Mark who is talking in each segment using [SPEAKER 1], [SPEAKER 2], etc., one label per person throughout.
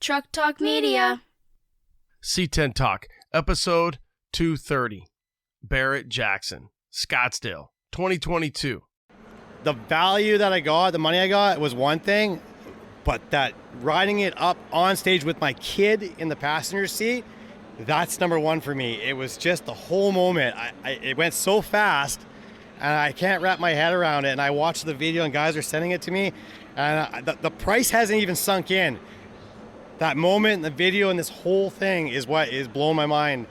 [SPEAKER 1] Truck Talk Media.
[SPEAKER 2] C10 Talk, episode 230. Barrett Jackson, Scottsdale, 2022.
[SPEAKER 3] The value that I got, the money I got was one thing, but that riding it up on stage with my kid in the passenger seat, that's number one for me. It was just the whole moment. It went so fast, and I can't wrap my head around it. And I watched the video, and guys are sending it to me, and the price hasn't even sunk in. That moment, the video, and this whole thing is what is blowing my mind.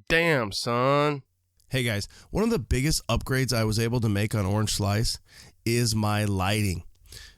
[SPEAKER 2] Damn, son.
[SPEAKER 4] Hey guys, one of the biggest upgrades I was able to make on Orange Slice is my lighting.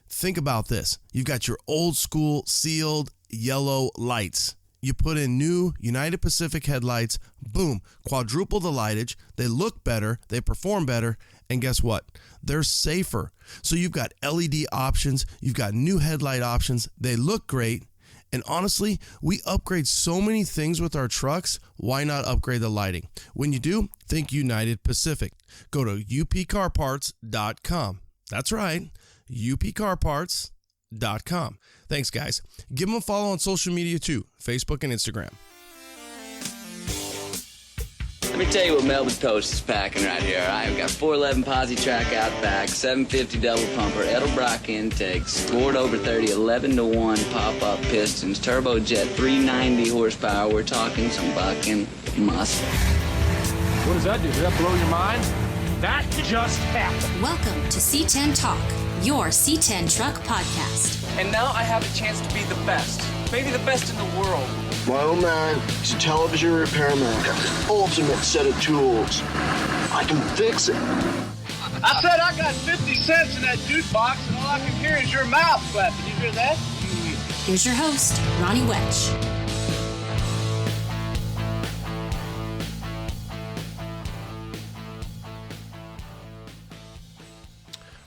[SPEAKER 4] Think about this. You've got your old school sealed yellow lights. You put in new United Pacific headlights, boom, quadruple the lightage. They look better, they perform better, and guess what? They're safer. So you've got LED options, you've got new headlight options. They look great. And honestly, we upgrade so many things with our trucks. Why not upgrade the lighting? When you do, think United Pacific. Go to upcarparts.com. That's right, upcarparts.com. Thanks, guys. Give them a follow on social media too, Facebook and Instagram.
[SPEAKER 5] Let me tell you what Melbourne Toast is packing right here. I've got 411 posi track out back, 750 double pumper, Edelbrock intakes, scored over 30, 11-1 pop-up pistons, turbojet, 390 horsepower. We're talking some bucking muscle.
[SPEAKER 6] What does that do? Does that blow your mind? That just happened.
[SPEAKER 7] Welcome to C10 Talk, your C10 truck podcast.
[SPEAKER 8] And now I have a chance to be the best, maybe the best in the world.
[SPEAKER 9] My old man is a television repairman. Got the ultimate set of tools. I can fix it.
[SPEAKER 10] I said I got 50 cents in that jukebox, and all I can hear is your mouth flapping. You hear that?
[SPEAKER 7] Here's your host, Ronnie Welch.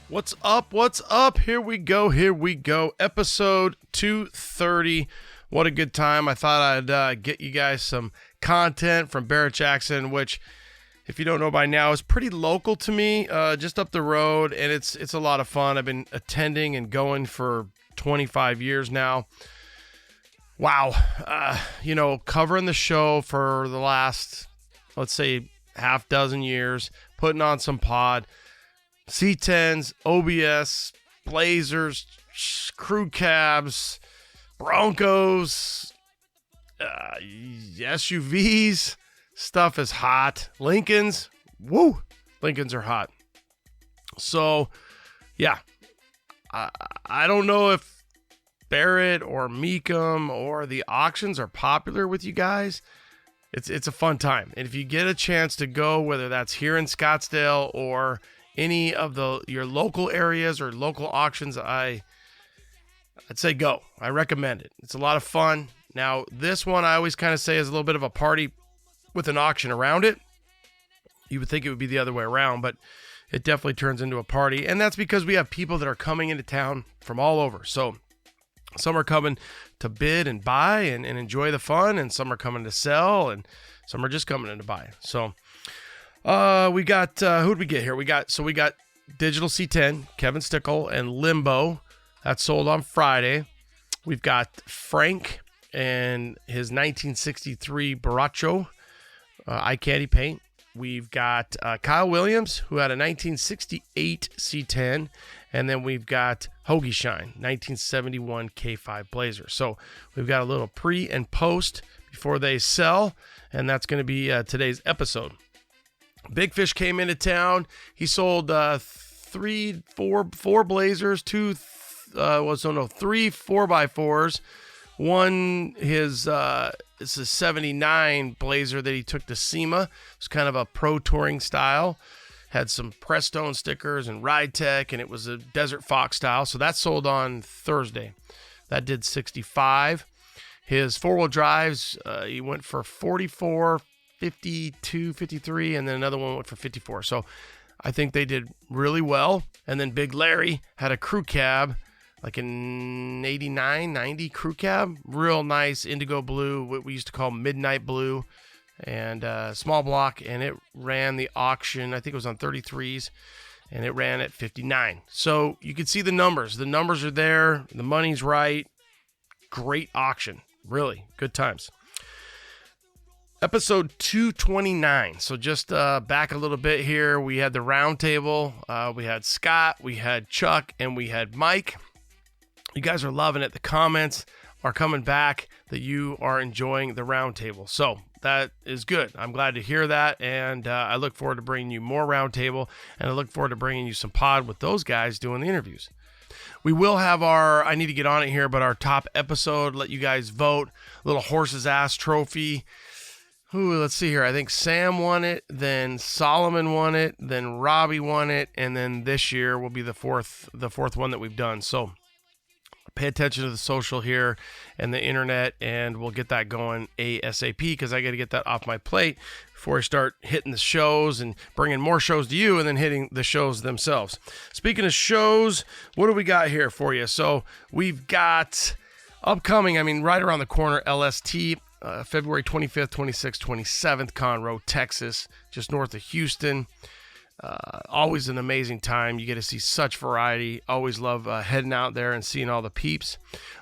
[SPEAKER 2] What's up? What's up? Here we go. Episode 230. What a good time. I thought I'd get you guys some content from Barrett Jackson, which, if you don't know by now, is pretty local to me, just up the road, and it's a lot of fun. I've been attending and going for 25 years now. Wow. Covering the show for the last, let's say, half dozen years, putting on some pod, C10s, OBS, Blazers, crew cabs, Broncos, SUVs. Stuff is hot. Lincolns, woo, Lincolns are hot. So, yeah, I don't know if Barrett or Meekum or the auctions are popular with you guys. It's a fun time. And if you get a chance to go, whether that's here in Scottsdale or any of your local areas or local auctions, I'd say go. I recommend it. It's a lot of fun. Now, this one I always kind of say is a little bit of a party with an auction around it. You would think it would be the other way around, but it definitely turns into a party. And that's because we have people that are coming into town from all over. So some are coming to bid and buy and enjoy the fun, and some are coming to sell, and some are just coming in to buy. So we got, who'd we get here? We got Digital C10, Kevin Stickel, and Limbo. That sold on Friday. We've got Frank and his 1963 Baracho eye candy paint. We've got Kyle Williams, who had a 1968 C10. And then we've got Hoagie Shine, 1971 K5 Blazer. So we've got a little pre and post before they sell. And that's going to be today's episode. Big Fish came into town. He sold four Blazers, three 4x4s. One, it's a 79 Blazer that he took to SEMA. It's kind of a pro touring style. Had some Prestone stickers and Ride Tech, and it was a Desert Fox style. So that sold on Thursday. That did 65. His four-wheel drives, he went for 44, 52, 53, and then another one went for 54. So I think they did really well. And then Big Larry had a crew cab, like an 89, 90 crew cab. Real nice indigo blue, what we used to call midnight blue, and small block. And it ran the auction, I think it was on 33s, and it ran at 59. So you can see the numbers. The numbers are there. The money's right. great auction. Really good times. Episode 229. So just back a little bit here. We had the round table. We had Scott, we had Chuck, and we had Mike. You guys are loving it. The comments are coming back that you are enjoying the round table. So that is good. I'm glad to hear that. And I look forward to bringing you more round table. And I look forward to bringing you some pod with those guys doing the interviews. We will have I need to get on it here, but our top episode, let you guys vote. Little horse's ass trophy. Ooh, let's see here. I think Sam won it, then Solomon won it, then Robbie won it, and then this year will be the fourth one that we've done. So pay attention to the social here and the internet, and we'll get that going ASAP because I got to get that off my plate before I start hitting the shows and bringing more shows to you and then hitting the shows themselves. Speaking of shows, what do we got here for you? So we've got upcoming, right around the corner, LST. February 25th, 26th, 27th, Conroe, Texas, just north of Houston. Always an amazing time. You get to see such variety. Always love heading out there and seeing all the peeps.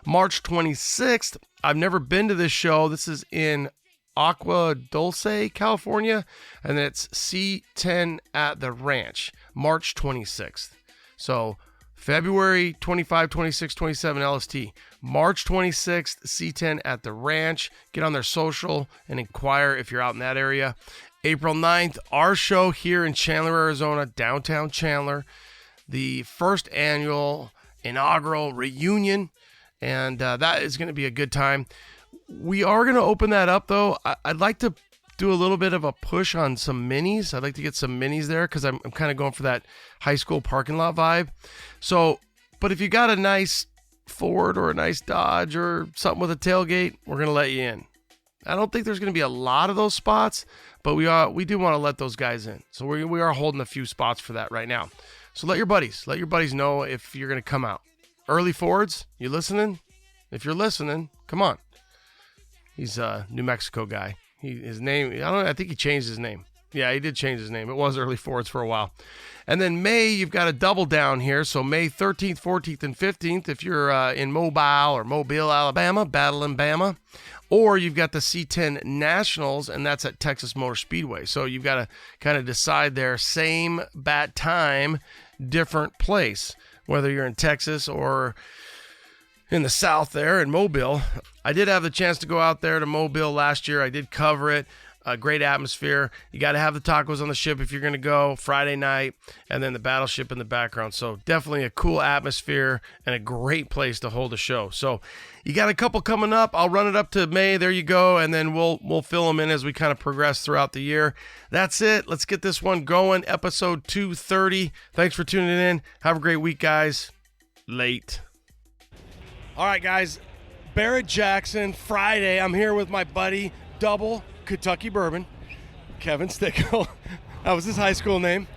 [SPEAKER 2] March 26th, I've never been to this show. This is in Agua Dulce, California, and it's C10 at the Ranch, March 26th. So February 25, 26, 27, LST. March 26th, C10 at the Ranch. Get on their social and inquire if you're out in that area. April 9th, our show here in Chandler, Arizona, downtown Chandler. The first annual inaugural reunion, and that is going to be a good time. We are going to open that up, though. I'd like to do a little bit of a push on some minis. I'd like to get some minis there because I'm kind of going for that high school parking lot vibe. So, but if you got a nice Ford or a nice Dodge or something with a tailgate, we're going to let you in. I don't think there's going to be a lot of those spots, but we do want to let those guys in. So we are holding a few spots for that right now. So let your buddies know if you're going to come out. Early Fords, you listening? If you're listening, come on. He's a New Mexico guy. His name, I think he changed his name. Yeah, he did change his name. It was Early Fords for a while. And then May, you've got a double down here. So May 13th, 14th, and 15th, if you're in Mobile or Mobile, Alabama, battling Bama. Or you've got the C10 Nationals, and that's at Texas Motor Speedway. So you've got to kind of decide there, same bat time, different place, whether you're in Texas or in the South there in Mobile. I did have the chance to go out there to Mobile last year. I did cover it. A great atmosphere. You got to have the tacos on the ship if you're going to go Friday night, and then the battleship in the background. So definitely a cool atmosphere and a great place to hold a show. So you got a couple coming up. I'll run it up to May. There you go. And then we'll fill them in as we kind of progress throughout the year. That's it. Let's get this one going. Episode 230. Thanks for tuning in. Have a great week, guys. Late. All right, guys. Barrett Jackson, Friday. I'm here with my buddy, Double Kentucky Bourbon, Kevin Stickel. That was his high school name.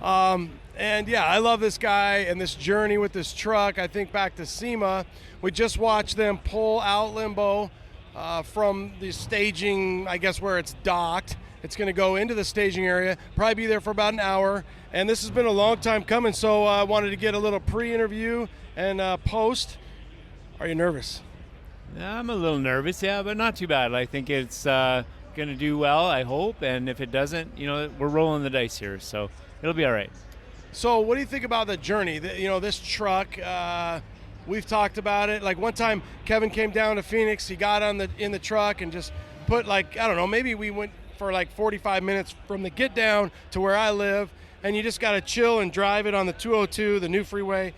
[SPEAKER 2] And yeah, I love this guy and this journey with this truck. I think back to SEMA. We just watched them pull out Limbo from the staging, I guess where it's docked. It's going to go into the staging area, probably be there for about an hour. And this has been a long time coming, so I wanted to get a little pre-interview and post. Are you nervous?
[SPEAKER 1] I'm a little nervous, yeah, but not too bad. I think it's going to do well, I hope. And if it doesn't, we're rolling the dice here, so it'll be all right.
[SPEAKER 2] So what do you think about the journey? This truck, we've talked about it. Like one time Kevin came down to Phoenix, he got in the truck and just put maybe we went for 45 minutes from the get down to where I live, and you just got to chill and drive it on the 202, the new freeway.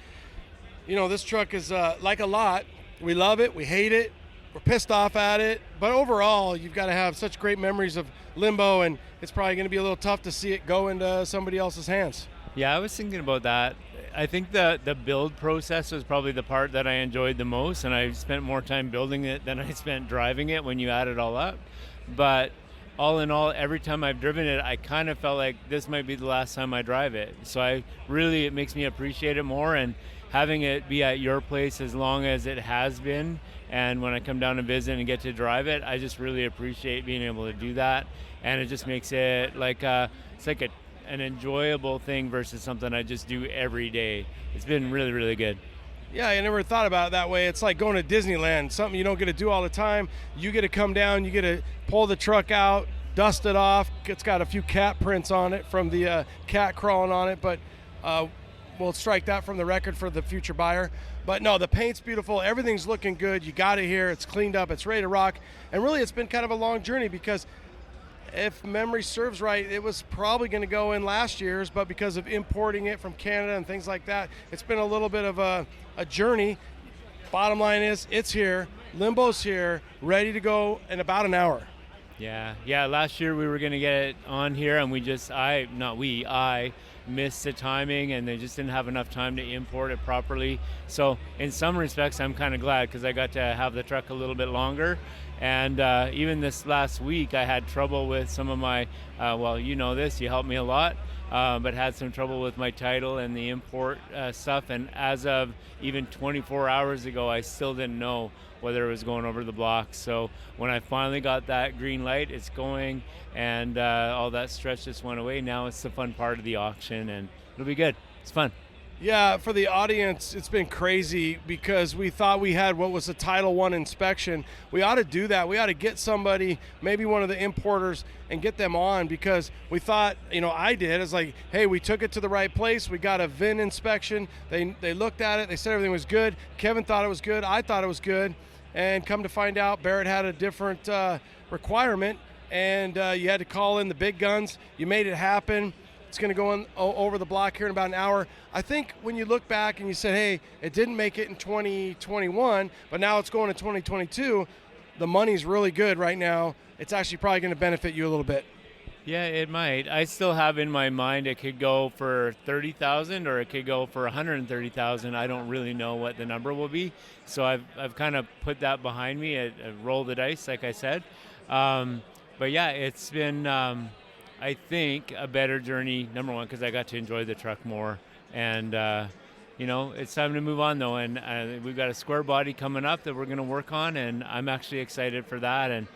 [SPEAKER 2] This truck is like a lot. We love it. We hate it. We're pissed off at it. But overall, you've got to have such great memories of Limbo, and it's probably going to be a little tough to see it go into somebody else's hands.
[SPEAKER 1] Yeah, I was thinking about that. I think the build process was probably the part that I enjoyed the most, and I spent more time building it than I spent driving it when you add it all up. But all in all, every time I've driven it, I kind of felt like this might be the last time I drive it. So it makes me appreciate it more, and having it be at your place as long as it has been, and when I come down and visit and get to drive it, I just really appreciate being able to do that. And it just makes it an enjoyable thing versus something I just do every day. It's been really, really good.
[SPEAKER 2] Yeah, I never thought about it that way. It's like going to Disneyland, something you don't get to do all the time. You get to come down, you get to pull the truck out, dust it off. It's got a few cat prints on it from the cat crawling on it, but we'll strike that from the record for the future buyer. But no, the paint's beautiful. Everything's looking good. You got it here. It's cleaned up. It's ready to rock. And really, it's been kind of a long journey because if memory serves right, it was probably going to go in last year's, but because of importing it from Canada and things like that, it's been a little bit of a journey. Bottom line is, it's here. Limbo's here, ready to go in about an hour.
[SPEAKER 1] Yeah. Last year we were going to get it on here, and I missed the timing, and they just didn't have enough time to import it properly. So in some respects, I'm kind of glad because I got to have the truck a little bit longer. And even this last week, I had trouble with some of my, you know this, you helped me a lot, but had some trouble with my title and the import stuff. And as of even 24 hours ago, I still didn't know whether it was going over the block. So when I finally got that green light, it's going, and all that stress just went away. Now it's the fun part of the auction, and it'll be good. It's fun.
[SPEAKER 2] Yeah, for the audience, it's been crazy because we thought we had what was a Title I inspection. We ought to do that. We ought to get somebody, maybe one of the importers, and get them on because we thought, I did. It's like, hey, we took it to the right place. We got a VIN inspection. They looked at it. They said everything was good. Kevin thought it was good. I thought it was good. And come to find out, Barrett had a different requirement, and you had to call in the big guns. You made it happen. It's going to go over the block here in about an hour. I think when you look back and you said, hey, it didn't make it in 2021, but now it's going to 2022, the money's really good right now. It's actually probably going to benefit you a little bit.
[SPEAKER 1] Yeah, it might. I still have in my mind it could go for $30,000 or it could go for $130,000. I don't really know what the number will be, so I've kind of put that behind me. I roll the dice, like I said. But yeah, it's been, I think, a better journey. Number one, because I got to enjoy the truck more, and it's time to move on though. And we've got a square body coming up that we're going to work on, and I'm actually excited for that. And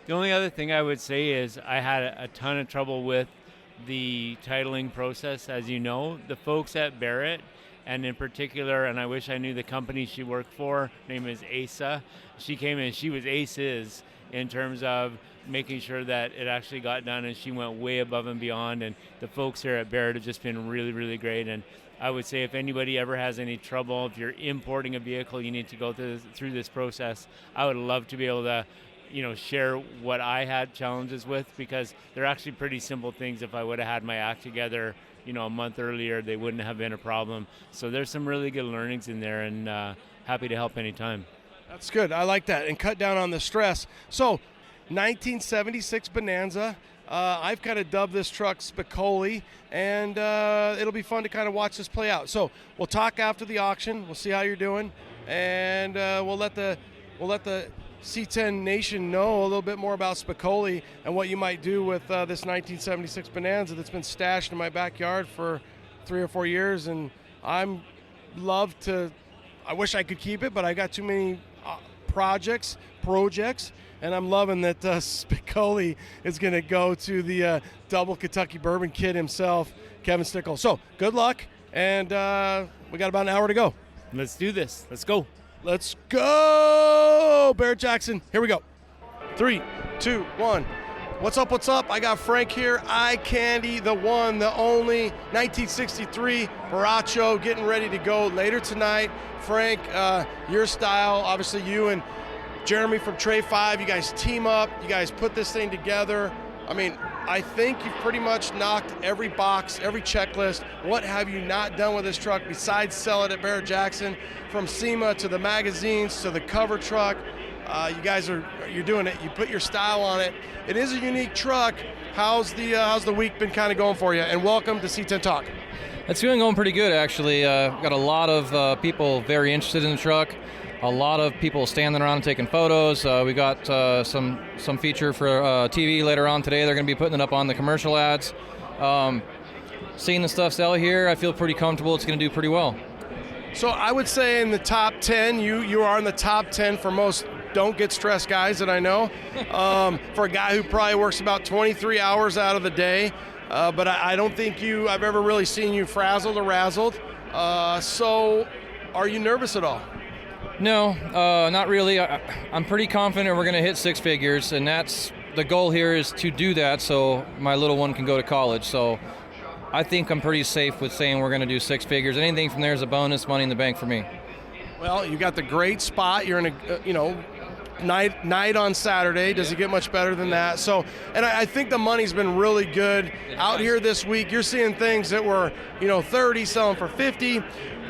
[SPEAKER 1] the only other thing I would say is I had a ton of trouble with the titling process. As you know, the folks at Barrett, and in particular, and I wish I knew the company she worked for, her name is Asa. She came in, she was aces in terms of making sure that it actually got done, and she went way above and beyond. And the folks here at Barrett have just been really, really great. And I would say if anybody ever has any trouble, if you're importing a vehicle, you need to go through this process. I would love to be able to share what I had challenges with, because they're actually pretty simple things. If I would have had my act together, a month earlier, they wouldn't have been a problem. So there's some really good learnings in there, and happy to help anytime.
[SPEAKER 2] That's good. I like that, and cut down on the stress. So 1976 Bonanza. I've kind of dubbed this truck Spicoli, and it'll be fun to kind of watch this play out. So we'll talk after the auction. We'll see how you're doing, and we'll let the C10 Nation know a little bit more about Spicoli and what you might do with this 1976 Bonanza that's been stashed in my backyard for 3 or 4 years, and I wish I could keep it, but I got too many projects, and I'm loving that Spicoli is going to go to the double Kentucky Bourbon Kid himself, Kevin Stickel. So good luck, and we got about an hour to go.
[SPEAKER 1] Let's do this. Let's go.
[SPEAKER 2] Let's go, Barrett Jackson. Here we go. 3, 2, 1. What's up? I got Frank here. Eye Candy, the one, the only, 1963 Baracho, getting ready to go later tonight. Frank, your style, obviously you and Jeremy from Tray 5, you guys team up. You guys put this thing together. I mean, I think you've pretty much knocked every box, every checklist. What have you not done with this truck besides sell it at Barrett Jackson? From SEMA to the magazines to the cover truck, you're doing it. You put your style on it. It is a unique truck. How's the week been kind of going for you? And welcome to C10 Talk.
[SPEAKER 11] It's been going pretty good, actually. Got a lot of people very interested in the truck. A lot of people standing around and taking photos. We got some feature for TV later on today. They're going to be putting it up on the commercial ads. Seeing the stuff sell here, I feel pretty comfortable. It's going to do pretty well.
[SPEAKER 2] So I would say in the top 10, you are in the top 10 for most don't get stressed guys that I know. For a guy who probably works about 23 hours out of the day. But I don't think I've ever really seen you frazzled or razzled. So Are you nervous at all?
[SPEAKER 11] No, not really. I'm pretty confident we're going to hit six figures, and that's the goal here, is to do that so my little one can go to college. So I think I'm pretty safe with saying we're going to do six figures. Anything from there is a bonus, money in the bank for me.
[SPEAKER 2] Well, you got the great spot. You're in a, night on Saturday. Does it get much better than that? So, and I think the money's been really good out here this week. You're seeing things that were, 30 selling for 50.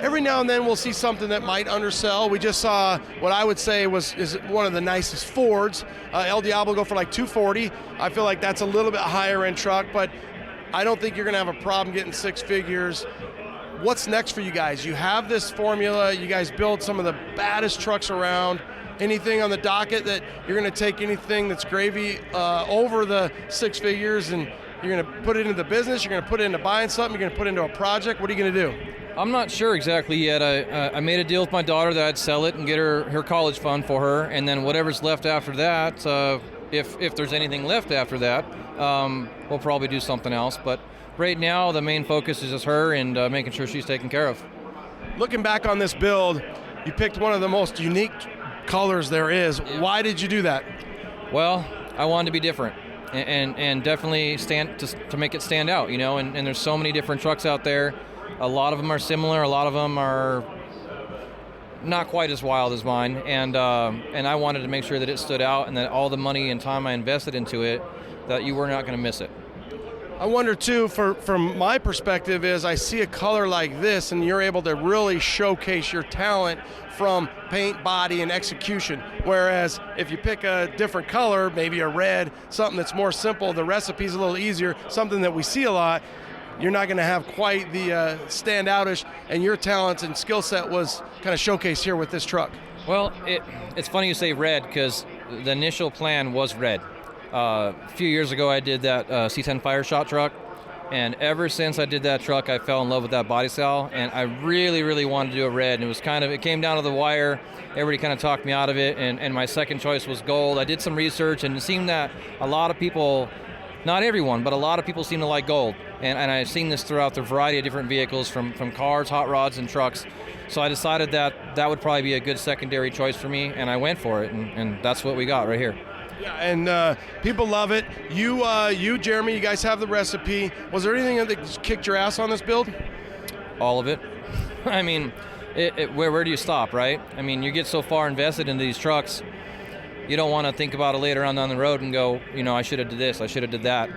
[SPEAKER 2] Every now and then we'll see something that might undersell. We just saw what I would say is one of the nicest Fords. El Diablo go for like 240. I feel like that's a little bit higher end truck, but I don't think you're going to have a problem getting six figures. What's next for you guys? You have this formula. You guys build some of the baddest trucks around. Anything on the docket that you're going to take anything that's gravy over the six figures and you're going to put it into the business? You're going to put it into buying something? You're going to put it into a project? What are you going to do?
[SPEAKER 11] I'm not sure exactly yet. I made a deal with my daughter that I'd sell it and get her college fund for her, and then whatever's left after that, if there's anything left after that, we'll probably do something else. But right now, the main focus is just her and making sure she's taken care of.
[SPEAKER 2] Looking back on this build, you picked one of the most unique colors there is. Yeah. Why did you do that?
[SPEAKER 11] Well, I wanted to be different and definitely to make it stand out, and there's so many different trucks out there. A lot of them are similar, a lot of them are not quite as wild as mine, and I wanted to make sure that it stood out and that all the money and time I invested into it, that you were not going to miss it.
[SPEAKER 2] I wonder too, from my perspective, is I see a color like this and you're able to really showcase your talent from paint, body, and execution. Whereas if you pick a different color, maybe a red, something that's more simple, the recipe's a little easier, something that we see a lot, you're not going to have quite the standoutish, and your talents and skill set was kind of showcased here with this truck.
[SPEAKER 11] Well, it's funny you say red, because the initial plan was red. A few years ago, I did that C10 fire shot truck, and ever since I did that truck, I fell in love with that body style, and I really, really wanted to do a red, and it came down to the wire. Everybody kind of talked me out of it, and my second choice was gold. I did some research, and it seemed that a lot of people, not everyone, but a lot of people seem to like gold, and I've seen this throughout the variety of different vehicles, from cars, hot rods, and trucks. So I decided that would probably be a good secondary choice for me, and I went for it, and that's what we got right here.
[SPEAKER 2] Yeah, and people love it. You, Jeremy, you guys have the recipe. Was there anything that kicked your ass on this build?
[SPEAKER 11] All of it. I mean, where do you stop, right? I mean, you get so far invested into these trucks, you don't want to think about it later on down the road and go, I should have did this, I should have did that.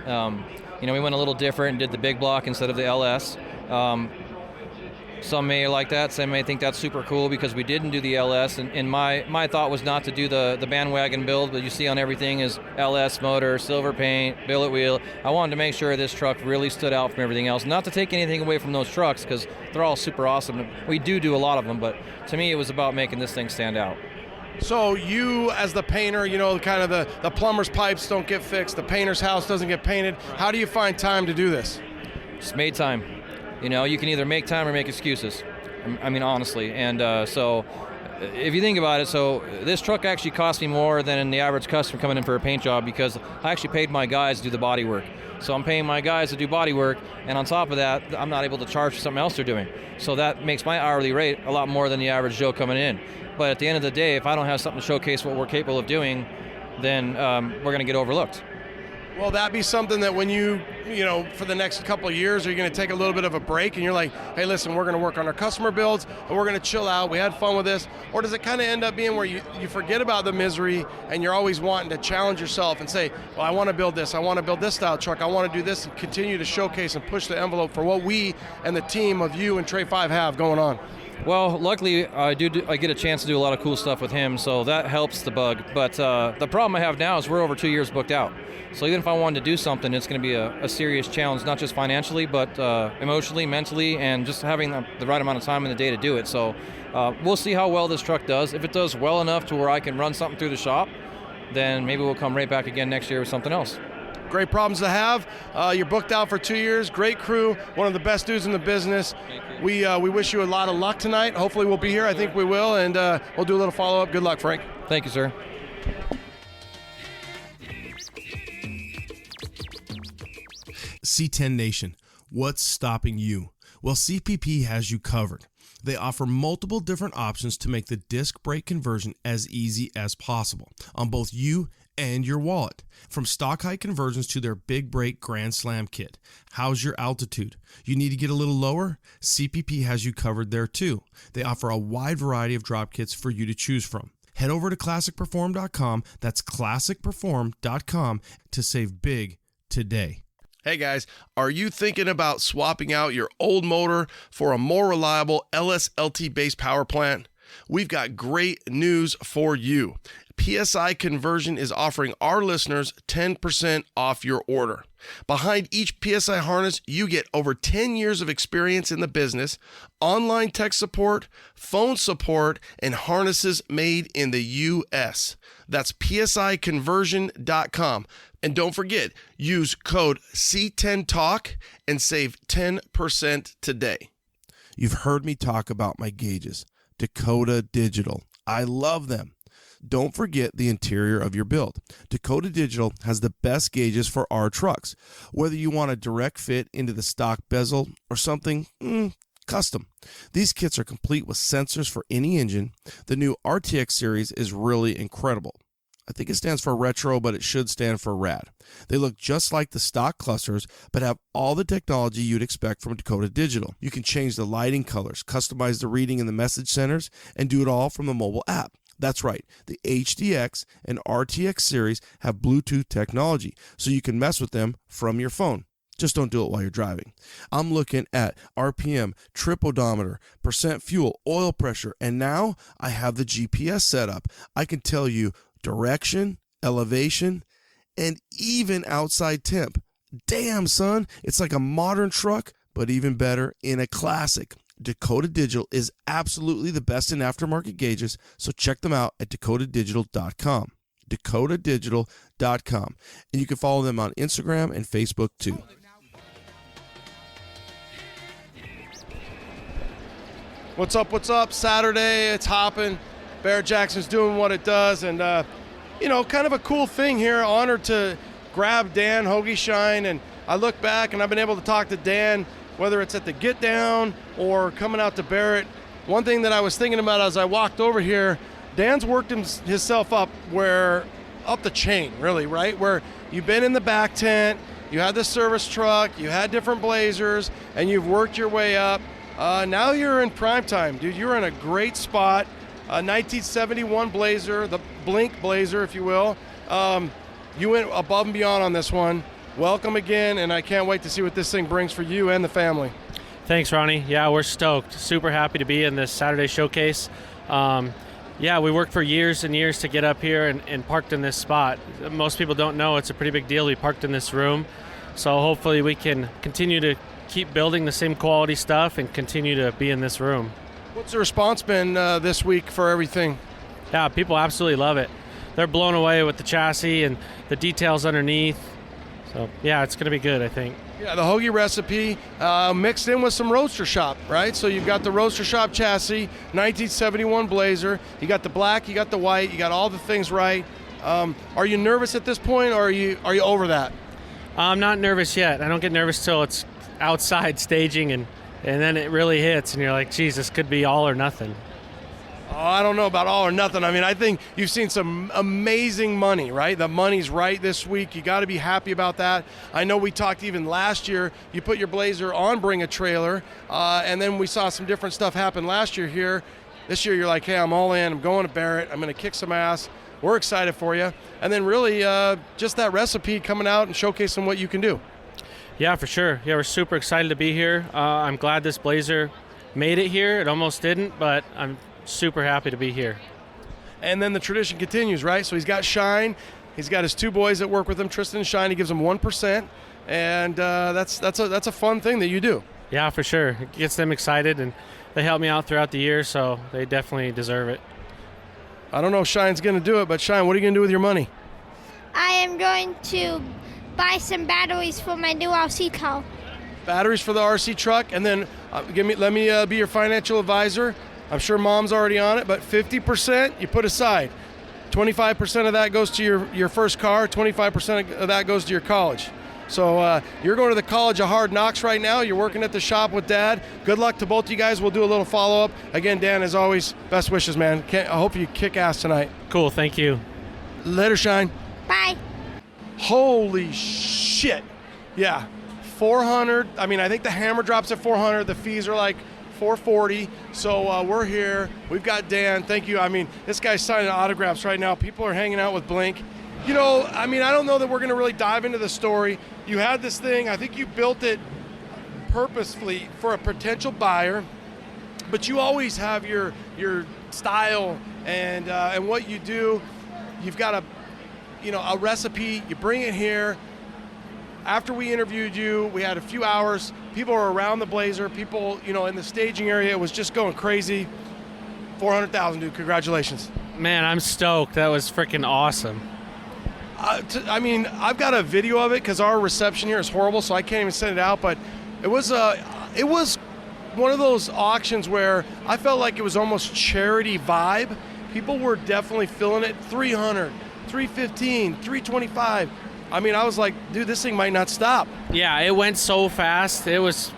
[SPEAKER 11] We went a little different and did the big block instead of the LS. Some may like that, some may think that's super cool because we didn't do the LS, and my thought was not to do the bandwagon build, but you see on everything is LS motor, silver paint, billet wheel. I wanted to make sure this truck really stood out from everything else. Not to take anything away from those trucks, because they're all super awesome. We do a lot of them, but to me it was about making this thing stand out.
[SPEAKER 2] So you, as the painter, kind of the plumber's pipes don't get fixed, the painter's house doesn't get painted. How do you find time to do this?
[SPEAKER 11] Just made time. You can either make time or make excuses. I mean, honestly. And so if you think about it, so this truck actually cost me more than the average customer coming in for a paint job, because I actually paid my guys to do the body work. So I'm paying my guys to do body work, and on top of that, I'm not able to charge for something else they're doing. So that makes my hourly rate a lot more than the average Joe coming in. But at the end of the day, if I don't have something to showcase what we're capable of doing, then we're going to get overlooked.
[SPEAKER 2] Will that be something that when you for the next couple of years, are you going to take a little bit of a break and you're like, hey, listen, we're going to work on our customer builds and we're going to chill out. We had fun with this. Or does it kind of end up being where you forget about the misery and you're always wanting to challenge yourself and say, well, I want to build this. I want to build this style truck. I want to do this, and continue to showcase and push the envelope for what we and the team of you and Trey 5 have going on?
[SPEAKER 11] Well, luckily, I get a chance to do a lot of cool stuff with him, so that helps the bug. But the problem I have now is we're over 2 years booked out. So even if I wanted to do something, it's going to be a serious challenge, not just financially, but emotionally, mentally, and just having the right amount of time in the day to do it. So we'll see how well this truck does. If it does well enough to where I can run something through the shop, then maybe we'll come right back again next year with something else.
[SPEAKER 2] Great problems to have. You're booked out for 2 years. Great crew. One of the best dudes in the business. We wish you a lot of luck tonight. Hopefully we'll be here. I think we will, and we'll do a little follow-up. Good luck, Frank.
[SPEAKER 11] Thank you, sir.
[SPEAKER 4] C10 Nation, what's stopping you? Well, CPP has you covered. They offer multiple different options to make the disc brake conversion as easy as possible on both you and your wallet. From stock height conversions to their Big Brake Grand Slam kit. How's your altitude? You need to get a little lower? CPP has you covered there too. They offer a wide variety of drop kits for you to choose from. Head over to ClassicPerform.com, that's ClassicPerform.com, to save big today.
[SPEAKER 2] Hey guys, are you thinking about swapping out your old motor for a more reliable LSLT-based power plant? We've got great news for you. PSI Conversion is offering our listeners 10% off your order. Behind each PSI harness, you get over 10 years of experience in the business, online tech support, phone support, and harnesses made in the U.S. That's psiconversion.com. And don't forget, use code C10TALK and save 10% today.
[SPEAKER 4] You've heard me talk about my gauges, Dakota Digital. I love them. Don't forget the interior of your build. Dakota Digital has the best gauges for our trucks. Whether you want a direct fit into the stock bezel or something custom. These kits are complete with sensors for any engine. The new RTX series is really incredible. I think it stands for retro, but it should stand for rad. They look just like the stock clusters, but have all the technology you'd expect from Dakota Digital. You can change the lighting colors, customize the reading in the message centers, and do it all from the mobile app. That's right, the HDX and RTX series have Bluetooth technology, so you can mess with them from your phone. Just don't do it while you're driving. I'm looking at RPM, trip odometer, percent fuel, oil pressure, and now I have the GPS set up. I can tell you direction, elevation, and even outside temp. Damn, son, it's like a modern truck, but even better in a classic. Dakota Digital is absolutely the best in aftermarket gauges, so check them out at dakotadigital.com. dakotadigital.com. And you can follow them on Instagram and Facebook too.
[SPEAKER 2] What's up, what's up? Saturday, it's hopping. Barrett Jackson's doing what it does, and kind of a cool thing here. Honored to grab Dan Hoagie Shine, and I look back and I've been able to talk to Dan, whether it's at the Get Down or coming out to Barrett. One thing that I was thinking about as I walked over here, Dan's worked himself up the chain, really, right? Where you've been in the back tent, you had the service truck, you had different blazers, and you've worked your way up. Now you're in prime time, dude. You're in a great spot. 1971 Blazer, the Blink Blazer, if you will. You went above and beyond on this one. Welcome again, and I can't wait to see what this thing brings for you and the family.
[SPEAKER 12] Thanks, Ronnie. Yeah, we're stoked. Super happy to be in this Saturday showcase. We worked for years and years to get up here and parked in this spot. Most people don't know it's a pretty big deal. We parked in this room. So hopefully we can continue to keep building the same quality stuff and continue to be in this room.
[SPEAKER 2] What's the response been this week for everything?
[SPEAKER 12] Yeah, people absolutely love it. They're blown away with the chassis and the details underneath. So, yeah, it's going to be good, I think.
[SPEAKER 2] Yeah, the Hoagie recipe mixed in with some Roadster Shop, right? So you've got the Roadster Shop chassis, 1971 Blazer. You got the black, you got the white, you got all the things right. Are you nervous at this point, or are you over that?
[SPEAKER 12] I'm not nervous yet. I don't get nervous till it's outside staging, and then it really hits, and you're like, geez, this could be all or nothing.
[SPEAKER 2] Oh, I don't know about all or nothing. I mean, I think you've seen some amazing money, right? The money's right this week. You got to be happy about that. I know we talked even last year. You put your Blazer on Bring a Trailer, and then we saw some different stuff happen last year here. This year you're like, hey, I'm all in. I'm going to Barrett. I'm going to kick some ass. We're excited for you. And then really just that recipe coming out and showcasing what you can do.
[SPEAKER 12] Yeah, for sure. Yeah, we're super excited to be here. I'm glad this Blazer made it here. It almost didn't, but I'm super happy to be here.
[SPEAKER 2] And then the tradition continues, right? So he's got Shine. He's got his two boys that work with him, Tristan and Shine. He gives them 1%, and that's a fun thing that you do.
[SPEAKER 12] Yeah, for sure. It gets them excited, and they help me out throughout the year, so they definitely deserve it.
[SPEAKER 2] I don't know if Shine's going to do it, but Shine, what are you going to do with your money?
[SPEAKER 13] I am going to buy some batteries for my new RC car.
[SPEAKER 2] Batteries for the RC truck, and then let me be your financial advisor. I'm sure Mom's already on it, but 50% you put aside. 25% of that goes to your first car, 25% of that goes to your college. So you're going to the College of Hard Knocks right now. You're working at the shop with Dad. Good luck to both of you guys. We'll do a little follow-up. Again, Dan, as always, best wishes, man. I hope you kick ass tonight.
[SPEAKER 12] Cool, thank you.
[SPEAKER 2] Later, Shine.
[SPEAKER 13] Bye.
[SPEAKER 2] Holy shit. Yeah, 400. I mean, I think the hammer drops at 400. The fees are like 440. So we're here. We've got Dan. Thank you. I mean, this guy's signing autographs right now. People are hanging out with Blink. You know, I mean, I don't know that we're going to really dive into the story. You had this thing. I think you built it purposefully for a potential buyer, but you always have your style and what you do. You've got a recipe. You bring it here. After we interviewed you, we had a few hours. People were around the Blazer. People, in the staging area, it was just going crazy. 400,000, dude. Congratulations.
[SPEAKER 12] Man, I'm stoked. That was freaking awesome.
[SPEAKER 2] I mean, I've got a video of it because our reception here is horrible, so I can't even send it out. But it was one of those auctions where I felt like it was almost charity vibe. People were definitely feeling it. 300, 315, 325. I mean, I was like, dude, this thing might not stop.
[SPEAKER 12] Yeah, it went so fast. It was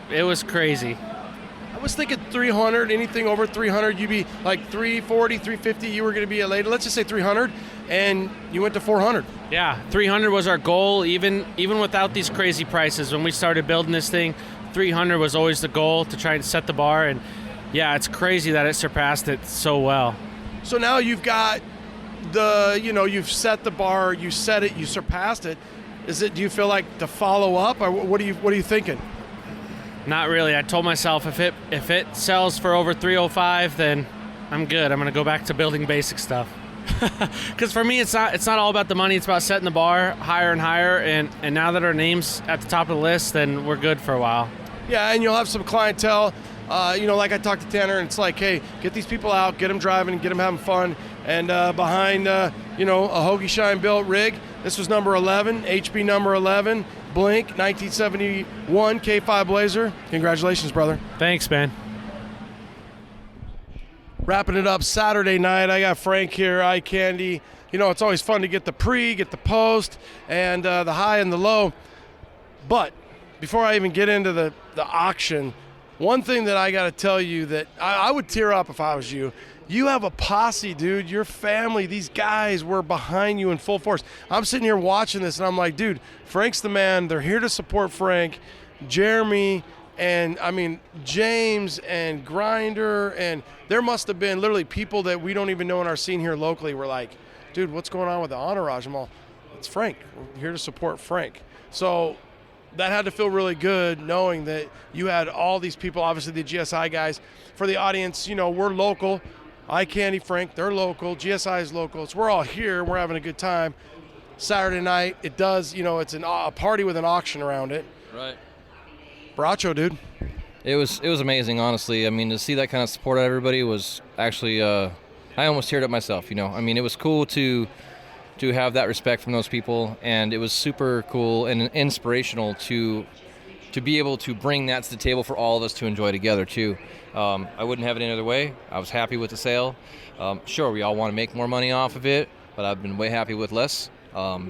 [SPEAKER 12] crazy.
[SPEAKER 2] I was thinking 300, anything over 300, you'd be like 340, 350, you were going to be elated. Let's just say 300, and you went to 400.
[SPEAKER 12] Yeah, 300 was our goal, even without these crazy prices. When we started building this thing, 300 was always the goal to try and set the bar, and yeah, it's crazy that it surpassed it so well.
[SPEAKER 2] So now you've got you've set the bar, you set it, you surpassed it. Do you feel like to follow up, or what are you thinking?
[SPEAKER 12] Not really. I told myself if it sells for over 305, then I'm good. I'm gonna go back to building basic stuff. Because for me, it's not all about the money. It's about setting the bar higher and higher. And now that our name's at the top of the list, then we're good for a while.
[SPEAKER 2] Yeah, and you'll have some clientele. Like I talked to Tanner, and it's like, hey, get these people out, get them driving, get them having fun. And behind, a Hoagie Shine built rig. This was number 11, HB number 11. Blink, 1971 K5 Blazer. Congratulations, brother.
[SPEAKER 12] Thanks, man.
[SPEAKER 2] Wrapping it up Saturday night. I got Frank here, eye candy. It's always fun to get the pre, get the post, and the high and the low. But before I even get into the auction, one thing that I got to tell you that I would tear up if I was you. You have a posse, dude. Your family, these guys were behind you in full force. I'm sitting here watching this, and I'm like, dude, Frank's the man. They're here to support Frank. Jeremy, and James and Grinder, and there must have been literally people that we don't even know in our scene here locally were like, dude, what's going on with the entourage? I'm all, it's Frank. We're here to support Frank. So that had to feel really good knowing that you had all these people, obviously the GSI guys. For the audience, we're local. Eye Candy, Frank, they're local. GSI is local. So we're all here. We're having a good time. Saturday night, it does, it's a party with an auction around it.
[SPEAKER 11] Right.
[SPEAKER 2] Bracho, dude.
[SPEAKER 11] It was amazing, honestly. I mean, to see that kind of support out of everybody was actually, I almost teared up myself, it was cool to have that respect from those people, and it was super cool and inspirational to be able to bring that to the table for all of us to enjoy together, too. I wouldn't have it any other way. I was happy with the sale. Sure, we all want to make more money off of it, but I've been way happy with less. I'll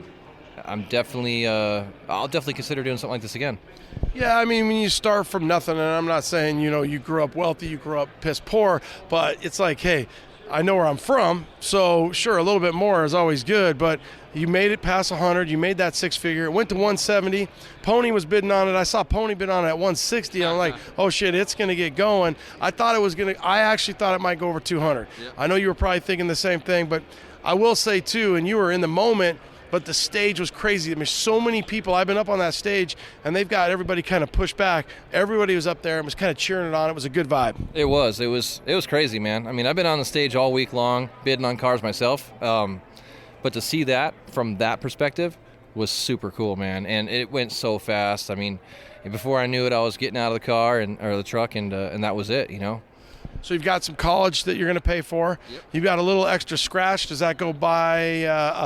[SPEAKER 11] definitely consider doing something like this again.
[SPEAKER 2] Yeah, when you start from nothing, and I'm not saying, you grew up wealthy, you grew up piss poor, but it's like, hey, I know where I'm from, so sure, a little bit more is always good, but you made it past 100, you made that six-figure, it went to 170, Pony was bidding on it, I saw Pony bid on it at 160, I'm like, oh shit, it's going to get going. I actually thought it might go over 200. Yep. I know you were probably thinking the same thing, but I will say too, and you were in the moment, but the stage was crazy. So many people, I've been up on that stage, and they've got everybody kind of pushed back. Everybody was up there and was kind of cheering it on. It was a good vibe.
[SPEAKER 11] It was crazy, man. I've been on the stage all week long, bidding on cars myself. But to see that from that perspective was super cool, man. And it went so fast. Before I knew it, I was getting out of the car or the truck, and that was it,
[SPEAKER 2] So you've got some college that you're going to pay for. Yep. You've got a little extra scratch. Does that go buy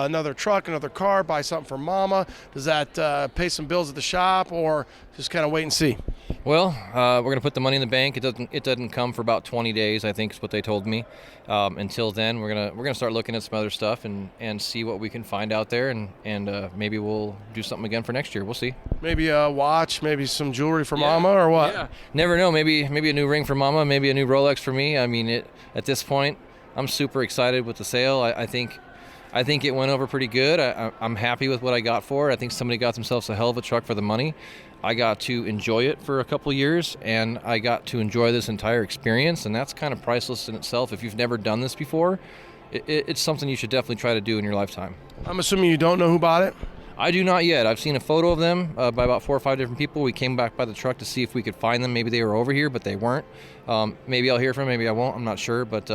[SPEAKER 2] another truck, another car, buy something for mama? Does that pay some bills at the shop, or just kind of wait and see?
[SPEAKER 11] Well, we're gonna put the money in the bank. It doesn't come for about 20 days, I think is what they told me. Until then, we're gonna start looking at some other stuff and see what we can find out there, and maybe we'll do something again for next year. We'll see.
[SPEAKER 2] Maybe a watch, maybe some jewelry for Mama, or what?
[SPEAKER 11] Yeah. Never know. Maybe a new ring for Mama, maybe a new Rolex for me. I mean, at this point, I'm super excited with the sale. I think it went over pretty good. I'm happy with what I got for it. I think somebody got themselves a hell of a truck for the money. I got to enjoy it for a couple of years, and I got to enjoy this entire experience, and that's kind of priceless in itself. If you've never done this before, it's something you should definitely try to do in your lifetime.
[SPEAKER 2] I'm assuming you don't know who bought it?
[SPEAKER 11] I do not yet. I've seen a photo of them by about 4 or 5 different people. We came back by the truck to see if we could find them. Maybe they were over here, but they weren't. Maybe I'll hear from them, maybe I won't. I'm not sure, but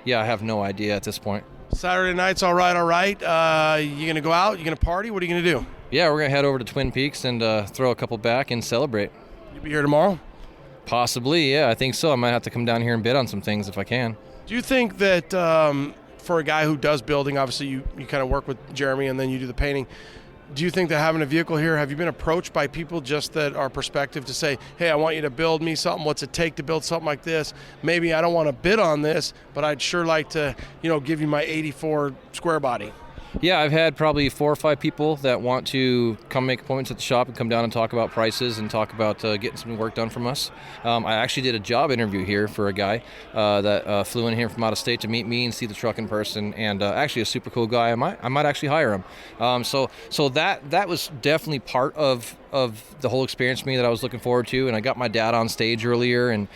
[SPEAKER 11] yeah, I have no idea at this point.
[SPEAKER 2] Saturday night's all right. You going to go out? You going to party? What are you going to do?
[SPEAKER 11] Yeah, we're going to head over to Twin Peaks and throw a couple back and celebrate.
[SPEAKER 2] You be here tomorrow?
[SPEAKER 11] Possibly, yeah, I think so. I might have to come down here and bid on some things if I can.
[SPEAKER 2] Do you think that for a guy who does building, obviously you kind of work with Jeremy and then you do the painting, do you think that having a vehicle here, have you been approached by people just that are prospective to say, hey, I want you to build me something, what's it take to build something like this? Maybe I don't want to bid on this, but I'd sure like to, give you my 84 square body.
[SPEAKER 11] Yeah, I've had probably 4 or 5 people that want to come make appointments at the shop and come down and talk about prices and talk about getting some work done from us. I actually did a job interview here for a guy that flew in here from out of state to meet me and see the truck in person, and actually a super cool guy. I might actually hire him. So that was definitely part of the whole experience for me that I was looking forward to. And I got my dad on stage earlier, and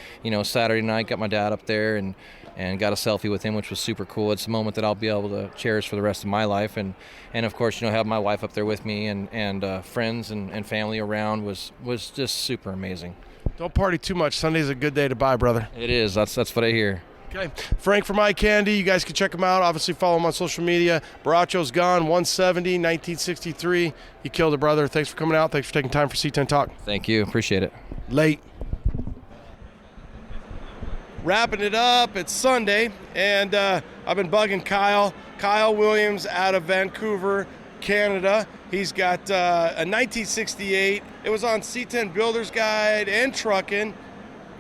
[SPEAKER 11] Saturday night got my dad up there and got a selfie with him, which was super cool. It's a moment that I'll be able to cherish for the rest of my life. And of course, have my wife up there with me and friends and family around was just super amazing.
[SPEAKER 2] Don't party too much. Sunday's a good day to buy, brother.
[SPEAKER 11] It is. That's what I hear.
[SPEAKER 2] Okay. Frank from Eye Candy. You guys can check him out. Obviously, follow him on social media. Baracho's gone, 170, 1963. You killed it, brother. Thanks for coming out. Thanks for taking time for C10 Talk.
[SPEAKER 11] Thank you. Appreciate it.
[SPEAKER 2] Late. Wrapping it up, it's Sunday, and I've been bugging Kyle Williams out of Vancouver, Canada. He's got a 1968. It was on C10 Builder's Guide and Truckin'.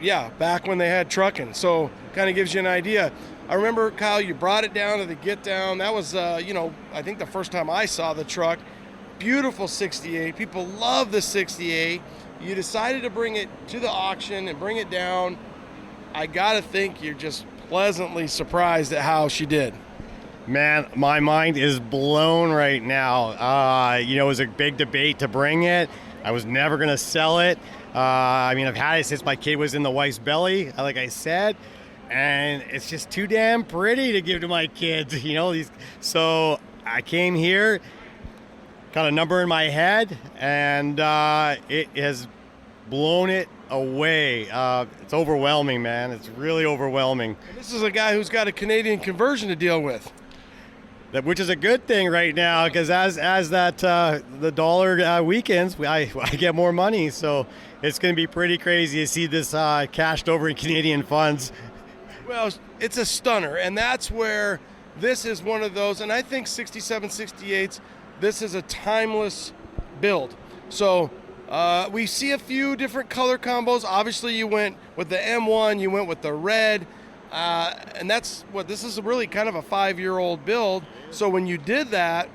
[SPEAKER 2] Yeah, back when they had trucking. So kind of gives you an idea. I remember, Kyle, you brought it down to the get down. That was, I think the first time I saw the truck. Beautiful 68. People love the 68. You decided to bring it to the auction and bring it down. I got to think you're just pleasantly surprised at how she did.
[SPEAKER 3] Man, my mind is blown right now. It was a big debate to bring it. I was never going to sell it. I've had it since my kid was in the wife's belly, like I said, and it's just too damn pretty to give to my kids, So I came here, got a number in my head, and it has blown it away. It's overwhelming, man. It's really overwhelming.
[SPEAKER 2] And this is a guy who's got a Canadian conversion to deal with.
[SPEAKER 3] Which is a good thing right now, because as the dollar weakens, I get more money. So it's going to be pretty crazy to see this cashed over in Canadian funds.
[SPEAKER 2] Well, it's a stunner, and that's where this is one of those. And I think 67, 68s, this is a timeless build. So we see a few different color combos. Obviously, you went with the M1, you went with the red, and that's what this is really kind of a 5-year-old build. So when you did that,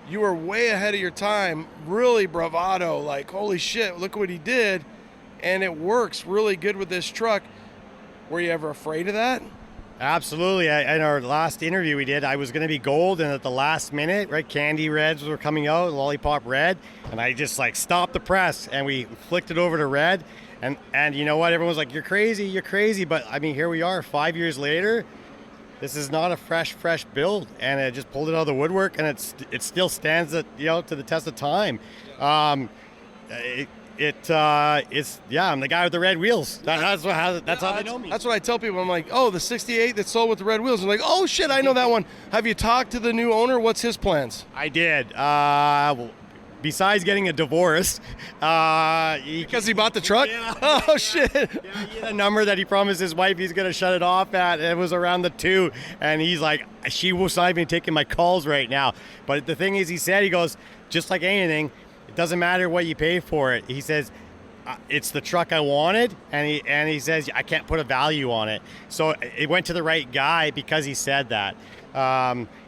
[SPEAKER 2] you were way ahead of your time. Really bravado, like holy shit, look what he did, and it works really good with this truck. Were you ever afraid of that?
[SPEAKER 3] Absolutely. In our last interview we did, I was going to be gold, and at the last minute, right, candy reds were coming out, lollipop red, and I just stopped the press, and we flicked it over to red, and you know what? Everyone was like, you're crazy, but here we are 5 years later. This is not a fresh build, and it just pulled it out of the woodwork, and it still stands to the test of time. I'm the guy with the red wheels. That's how they know me.
[SPEAKER 2] That's what I tell people. I'm like, oh, the 68 that sold with the red wheels. I'm like, oh shit, I know that one. Have you talked to the new owner? What's his plans?
[SPEAKER 3] I did. Besides getting a divorce,
[SPEAKER 2] because he bought the truck.
[SPEAKER 3] Yeah,
[SPEAKER 2] oh shit!
[SPEAKER 3] Yeah, he had a number that he promised his wife he's gonna shut it off at. It was around the 2, and he's like, she was not even taking my calls right now. But the thing is, he goes, just like anything, it doesn't matter what you pay for it. He says, it's the truck I wanted, and he says I can't put a value on it. So it went to the right guy because he said that.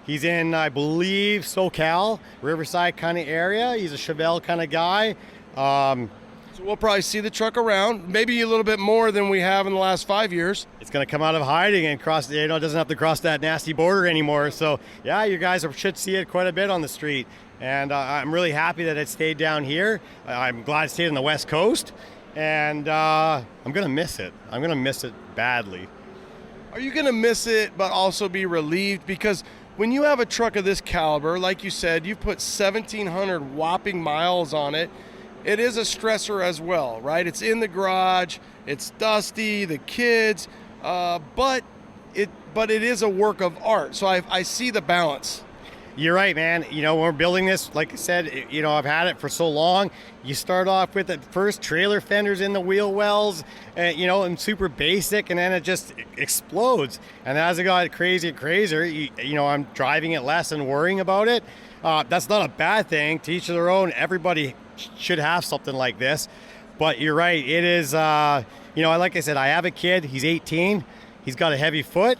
[SPEAKER 3] He's in, I believe, SoCal, Riverside kind of area. He's a Chevelle kind of guy.
[SPEAKER 2] So we'll probably see the truck around, maybe a little bit more than we have in the last 5 years.
[SPEAKER 3] It's going to come out of hiding and cross, it doesn't have to cross that nasty border anymore. So, yeah, you guys should see it quite a bit on the street. And I'm really happy that it stayed down here. I'm glad it stayed on the West Coast. And I'm going to miss it. I'm going to miss it badly.
[SPEAKER 2] Are you going to miss it but also be relieved? Because when you have a truck of this caliber, like you said, you've put 1,700 whopping miles on it. It is a stressor as well, right? It's in the garage, it's dusty, the kids, but it is a work of art. So I see the balance.
[SPEAKER 3] You're right, man. When we're building this, like I said, I've had it for so long. You start off with the first trailer fenders in the wheel wells, and super basic, and then it just explodes. And as it got crazier and crazier, I'm driving it less and worrying about it. That's not a bad thing. To each their own. Everybody should have something like this. But you're right. It is, like I said, I have a kid. He's 18. He's got a heavy foot.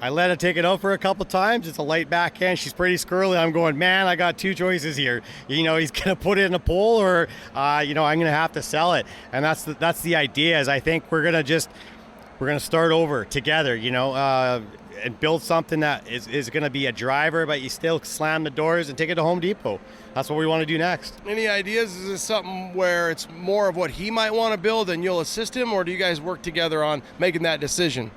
[SPEAKER 3] I let her take it out for a couple times. It's a light backhand. She's pretty squirrely. I'm going, man, I got two choices here. He's going to put it in a pole or, I'm going to have to sell it. And that's the idea is I think we're going to start over together, and build something that is going to be a driver, but you still slam the doors and take it to Home Depot. That's what we want to do next.
[SPEAKER 2] Any ideas? Is this something where it's more of what he might want to build and you'll assist him, or do you guys work together on making that decision?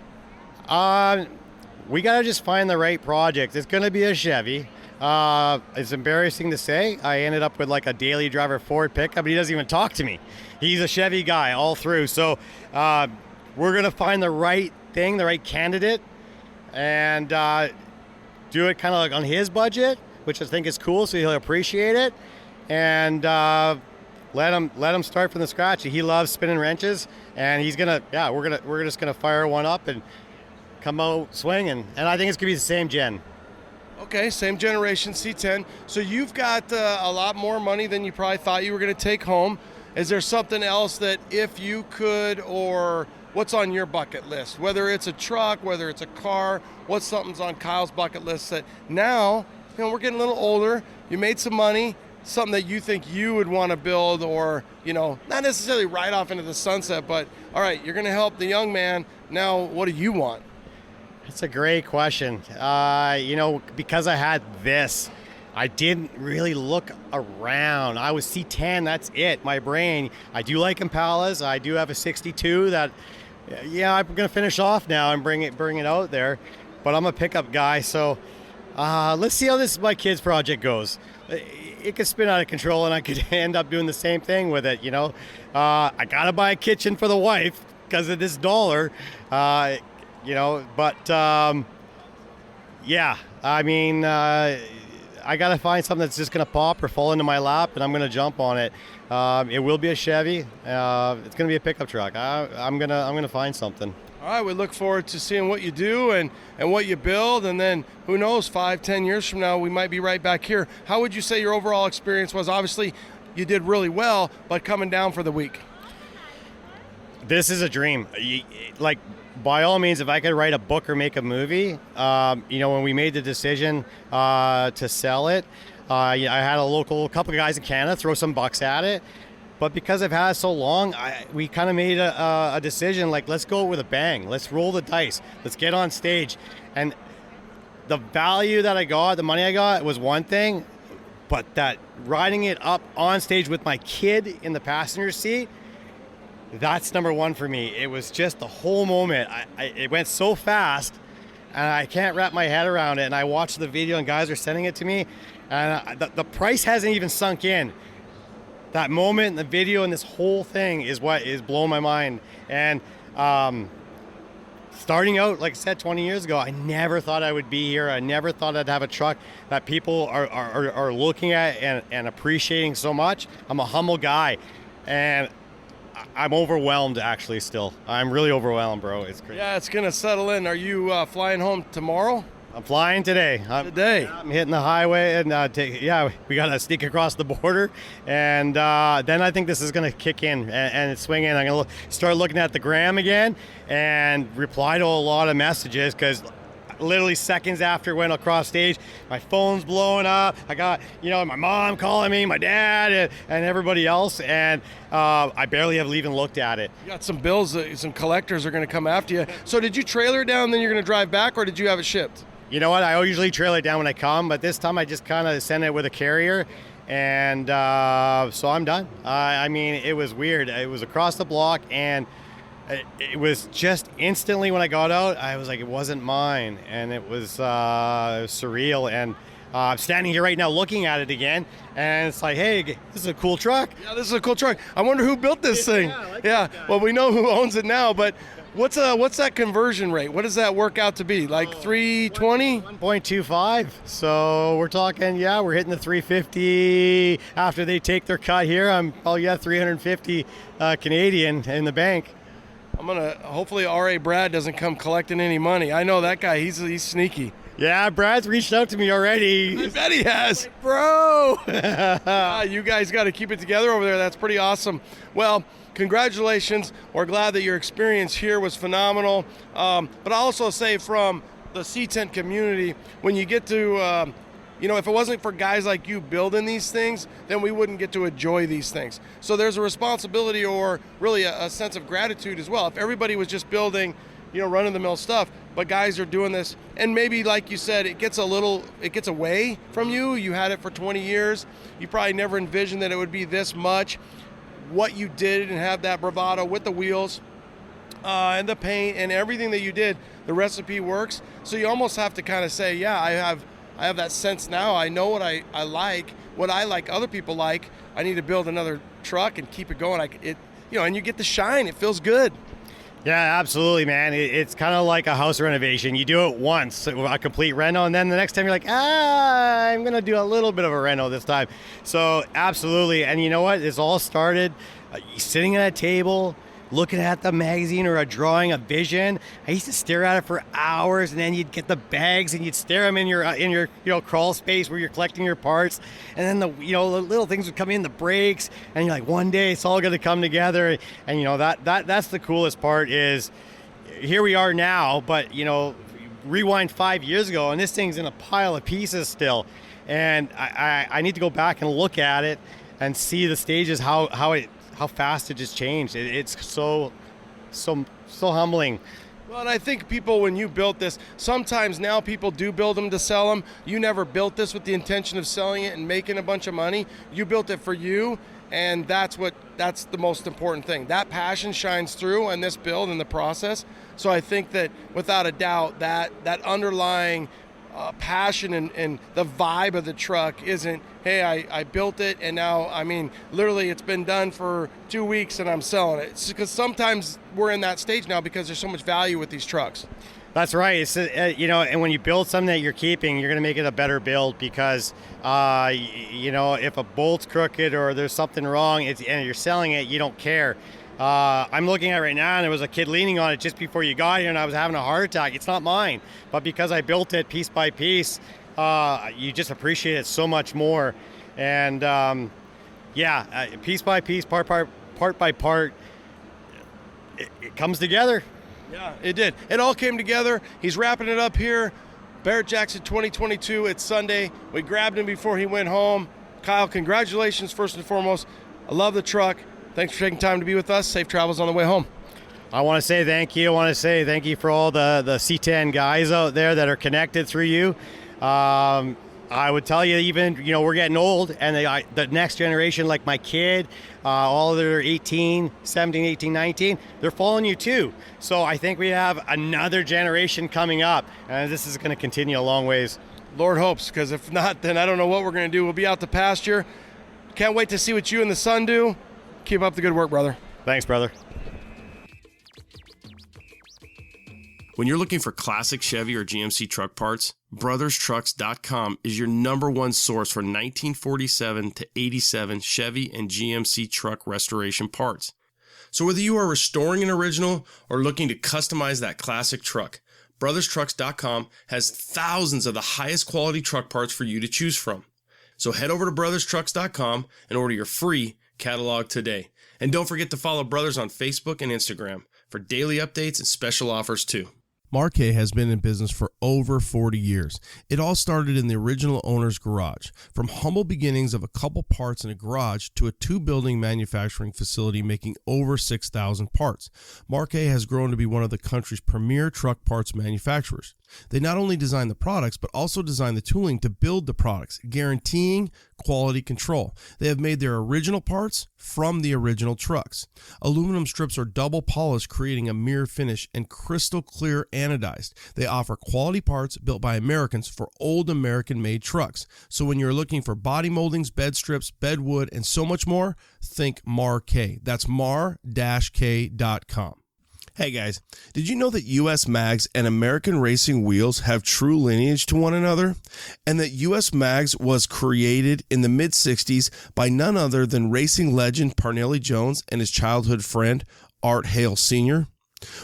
[SPEAKER 3] We got to just find the right project. It's going to be a Chevy. It's embarrassing to say. I ended up with like a daily driver Ford pickup, but he doesn't even talk to me. He's a Chevy guy all through. So we're going to find the right thing, the right candidate, and do it kind of like on his budget, which I think is cool, so he'll appreciate it. And let him start from the scratch. He loves spinning wrenches, and we're just gonna fire one up and come out swinging. And I think it's gonna be the same gen.
[SPEAKER 2] Okay, same generation C10. So you've got a lot more money than you probably thought you were going to take home. Is there something else that if you could, or what's on your bucket list? Whether it's a truck, whether it's a car, what's something's on Kyle's bucket list that now, we're getting a little older, you made some money, something that you think you would want to build, or, not necessarily right off into the sunset, but all right, you're going to help the young man. Now, what do you want?
[SPEAKER 3] It's a great question. Because I had this, I didn't really look around. I was C10, that's it, my brain. I do like Impalas. I do have a 62 that, I'm going to finish off now and bring it out there. But I'm a pickup guy, so let's see how my kid's project goes. It could spin out of control and I could end up doing the same thing with it, I got to buy a kitchen for the wife because of this dollar. I got to find something that's just going to pop or fall into my lap, and I'm going to jump on it. It will be a Chevy. It's going to be a pickup truck. I'm going to find something.
[SPEAKER 2] All right, we look forward to seeing what you do and what you build, and then who knows, 5-10 years from now, we might be right back here. How would you say your overall experience was? Obviously, you did really well, but coming down for the week.
[SPEAKER 3] This is a dream. By all means, if I could write a book or make a movie, when we made the decision to sell it, I had a couple of guys in Canada throw some bucks at it. But because I've had it so long, we kind of made a decision, let's go with a bang. Let's roll the dice. Let's get on stage. And the value that I got, the money I got was one thing, but that riding it up on stage with my kid in the passenger seat, that's number one for me. It was just the whole moment. It went so fast, and I can't wrap my head around it. And I watched the video, and guys are sending it to me, and the price hasn't even sunk in. That moment in the video and this whole thing is what is blowing my mind. And starting out, like I said, 20 years ago, I never thought I would be here. I never thought I'd have a truck that people are looking at and appreciating so much. I'm a humble guy, and I'm overwhelmed, actually, still. I'm really overwhelmed, bro. It's great.
[SPEAKER 2] Yeah, it's going to settle in. Are you flying home tomorrow?
[SPEAKER 3] I'm flying today. I'm hitting the highway, and we got to sneak across the border, and then I think this is going to kick in and it's swinging. I'm going to start looking at the gram again and reply to a lot of messages, because literally seconds after it went across stage, my phone's blowing up. I got, my mom calling me, my dad, and everybody else, and I barely have even looked at it.
[SPEAKER 2] You got some bills, some collectors are going to come after you. So did you trailer it down, then you're going to drive back, or did you have it shipped?
[SPEAKER 3] You know what? I usually trail it down when I come, but this time I just kind of send it with a carrier, and so I'm done. I mean, it was weird. It was across the block, and it was just instantly when I got out, I was like, it wasn't mine, and it was surreal. And I'm standing here right now looking at it again, and it's like, hey, this is a cool truck.
[SPEAKER 2] Yeah, this is a cool truck. I wonder who built this thing. Well, we know who owns it now, but what's that conversion rate? What does that work out to be? Like 320?
[SPEAKER 3] 1.25. So we're talking, we're hitting the 350 after they take their cut here. 350 Canadian in the bank.
[SPEAKER 2] Hopefully R.A. Brad doesn't come collecting any money. I know that guy, he's sneaky.
[SPEAKER 3] Yeah, Brad's reached out to me already.
[SPEAKER 2] I bet he has.
[SPEAKER 3] Like, bro!
[SPEAKER 2] You guys got to keep it together over there. That's pretty awesome. Well, congratulations. We're glad that your experience here was phenomenal. But I'll also say from the C-Tent community, when you get to, if it wasn't for guys like you building these things, then we wouldn't get to enjoy these things. So there's a responsibility, or really a sense of gratitude as well. If everybody was just building, run-of-the-mill stuff, but guys are doing this, and maybe, like you said, it gets away from you. You had it for 20 years. You probably never envisioned that it would be this much. What you did and have that bravado with the wheels and the paint and everything that you did, the recipe works. So you almost have to kind of say, I have that sense now. I know what I like other people like. I need to build another truck and keep it going. And you get the shine. It feels good.
[SPEAKER 3] Yeah, absolutely, man. It's kind of like a house renovation. You do it once, a complete reno, and then the next time you're like, I'm going to do a little bit of a reno this time. So absolutely. And you know what? It's all started sitting at a table, looking at the magazine or a drawing, a vision. I used to stare at it for hours, and then you'd get the bags and you'd stare them in your crawl space where you're collecting your parts, and then the little things would come in, the brakes, and you're like, one day it's all going to come together. And that's the coolest part is here we are now, but rewind 5 years ago, and this thing's in a pile of pieces still, and I need to go back and look at it and see the stages, how fast it just changed. It's so humbling.
[SPEAKER 2] Well, and I think people, when you built this, sometimes now people do build them to sell them. You never built this with the intention of selling it and making a bunch of money. You built it for you, and that's the most important thing. That passion shines through in this build and the process. So I think that without a doubt that underlying passion and the vibe of the truck isn't, hey, I built it and now, literally it's been done for 2 weeks and I'm selling it. It's because sometimes we're in that stage now because there's so much value with these trucks.
[SPEAKER 3] That's right. It's, and when you build something that you're keeping, you're going to make it a better build because, if a bolt's crooked or there's something wrong and you're selling it, you don't care. I'm looking at it right now, and there was a kid leaning on it just before you got here, and I was having a heart attack. It's not mine, but because I built it piece by piece, you just appreciate it so much more. And piece by piece, part by part, it comes together.
[SPEAKER 2] Yeah, it did. It all came together. He's wrapping it up here. Barrett Jackson 2022. It's Sunday. We grabbed him before he went home. Kyle, congratulations first and foremost. I love the truck. Thanks for taking time to be with us. Safe travels on the way home.
[SPEAKER 3] I want to say thank you. I want to say thank you for all the C10 guys out there that are connected through you. I would tell you, even, we're getting old, and the next generation, like my kid, all that are 18, 17, 18, 19, they're following you too. So I think we have another generation coming up, and this is going to continue a long ways.
[SPEAKER 2] Lord hopes, because if not, then I don't know what we're going to do. We'll be out to pasture. Can't wait to see what you and the son do. Keep up the good work, brother.
[SPEAKER 3] Thanks, brother.
[SPEAKER 4] When you're looking for classic Chevy or GMC truck parts, brotherstrucks.com is your #1 source for 1947 to 87 Chevy and GMC truck restoration parts. So whether you are restoring an original or looking to customize that classic truck, BrothersTrucks.com has thousands of the highest quality truck parts for you to choose from. So head over to BrothersTrucks.com and order your free catalog today. And don't forget to follow Brothers on Facebook and Instagram for daily updates and special offers too. Marquet has been in business for over 40 years. It all started in the original owner's garage. From humble beginnings of a couple parts in a garage to a 2-building manufacturing facility making over 6,000 parts, Marquet has grown to be one of the country's premier truck parts manufacturers. They not only design the products, but also design the tooling to build the products, guaranteeing quality control. They have made their original parts from the original trucks. Aluminum strips are double polished, creating a mirror finish, and crystal clear anodized. They offer quality parts built by Americans for old American-made trucks. So when you're looking for body moldings, bed strips, bed wood, and so much more, think Marquet. That's mar-k.com. Hey guys, did you know that US Mags and American Racing Wheels have true lineage to one another? And that US Mags was created in the mid-60s by none other than racing legend Parnelli Jones and his childhood friend Art Hale Sr.?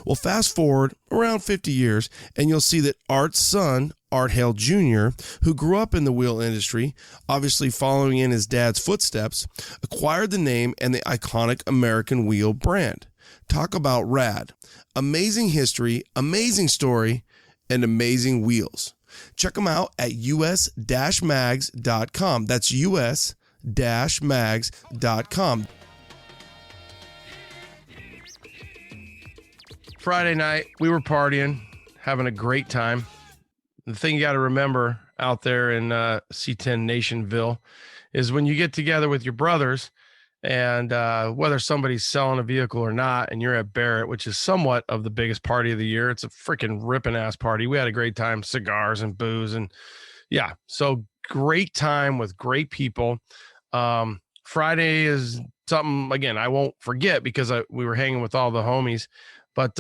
[SPEAKER 4] Well, fast forward around 50 years and you'll see that Art's son, Art Hale Jr., who grew up in the wheel industry, obviously following in his dad's footsteps, acquired the name and the iconic American Wheel brand. Talk about rad. Amazing history, amazing story, and amazing wheels. Check them out at us-mags.com. That's us-mags.com.
[SPEAKER 2] Friday night, we were partying, having a great time. The thing you got to remember out there in C10 Nationville is when you get together with your brothers, and whether somebody's selling a vehicle or not, and you're at Barrett, which is somewhat of the biggest party of the year. It's a freaking ripping ass party. We had a great time, cigars and booze, and yeah, so great time with great people. Friday is something, again, I won't forget because we were hanging with all the homies. But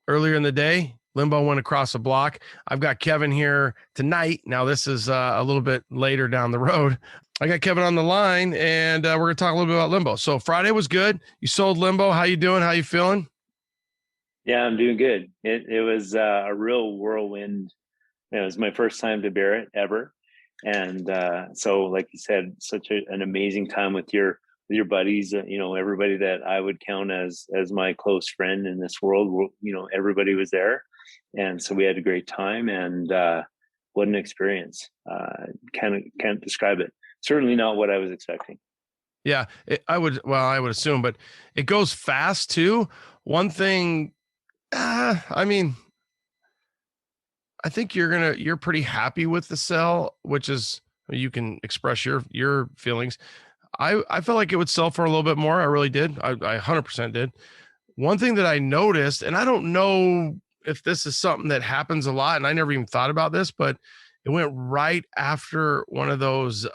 [SPEAKER 2] earlier in the day, Limbo went across the block. I've got Kevin here tonight. Now, this is a little bit later down the road. I got Kevin on the line, and we're going to talk a little bit about Limbo. So Friday was good. You sold Limbo. How you doing? How you feeling?
[SPEAKER 14] Yeah, I'm doing good. It was a real whirlwind. It was my first time to Barrett ever. And so, like you said, such an amazing time with your buddies, everybody that I would count as my close friend in this world, everybody was there. And so we had a great time, and what an experience. Can't describe it. Certainly not what I was expecting.
[SPEAKER 2] Yeah, I would assume, but it goes fast too. One thing, I think you're pretty happy with the sell, which is, you can express your feelings. I felt like it would sell for a little bit more. I really did. I 100% did. One thing that I noticed, and I don't know if this is something that happens a lot, and I never even thought about this, but it went right after one of those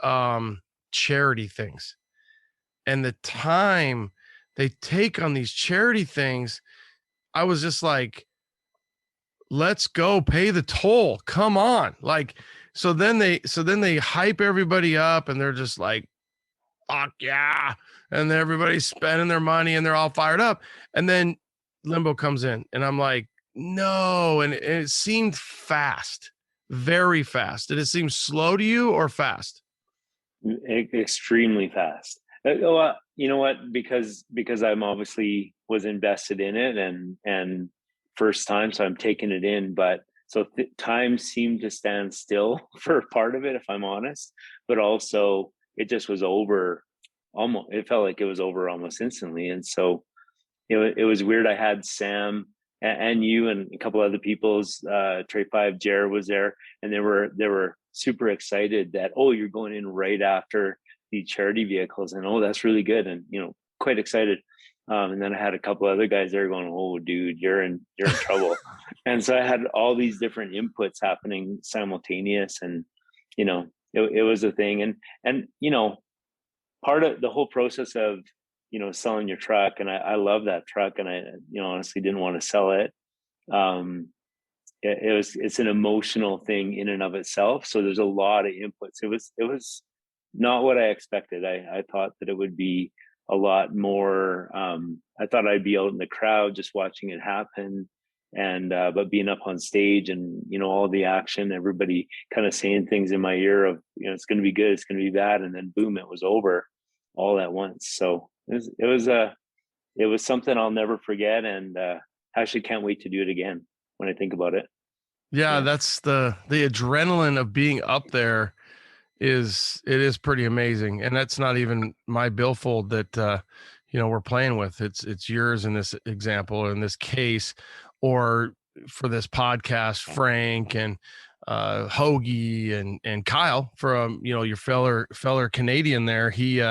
[SPEAKER 2] charity things. And the time they take on these charity things, I was just like, let's go pay the toll. Come on. Like, so then they hype everybody up, and they're just like, fuck yeah. And then everybody's spending their money and they're all fired up. And then Limbo comes in, and I'm like, no. And it seemed fast, very fast. Did it seem slow to you or fast?
[SPEAKER 14] Extremely fast. You know what? Because I'm obviously was invested in it and first time, so I'm taking it in. But so time seemed to stand still for part of it, if I'm honest. But also, it just was over. Almost, it felt like it was over almost instantly. And so, it was weird. I had Sam and you and a couple other people's Trey 5, Jared was there, and they were super excited that, oh, you're going in right after the charity vehicles, and oh, that's really good, and quite excited. And then I had a couple other guys there going, oh, dude, you're in trouble. And so I had all these different inputs happening simultaneous, and it was a thing, and part of the whole process of selling your truck, and I love that truck, and I honestly didn't want to sell it. It's an emotional thing in and of itself. So there's a lot of inputs. It was not what I expected. I thought that it would be a lot more. I thought I'd be out in the crowd just watching it happen, and but being up on stage and all the action, everybody kind of saying things in my ear of it's going to be good, it's going to be bad, and then boom, it was over all at once. So it was something I'll never forget, and actually can't wait to do it again when I think about it.
[SPEAKER 2] Yeah, that's the adrenaline of being up there is pretty amazing. And that's not even my billfold that we're playing with. It's yours in this example, in this case, or for this podcast, Frank and Hoagie and Kyle from your feller Canadian there. He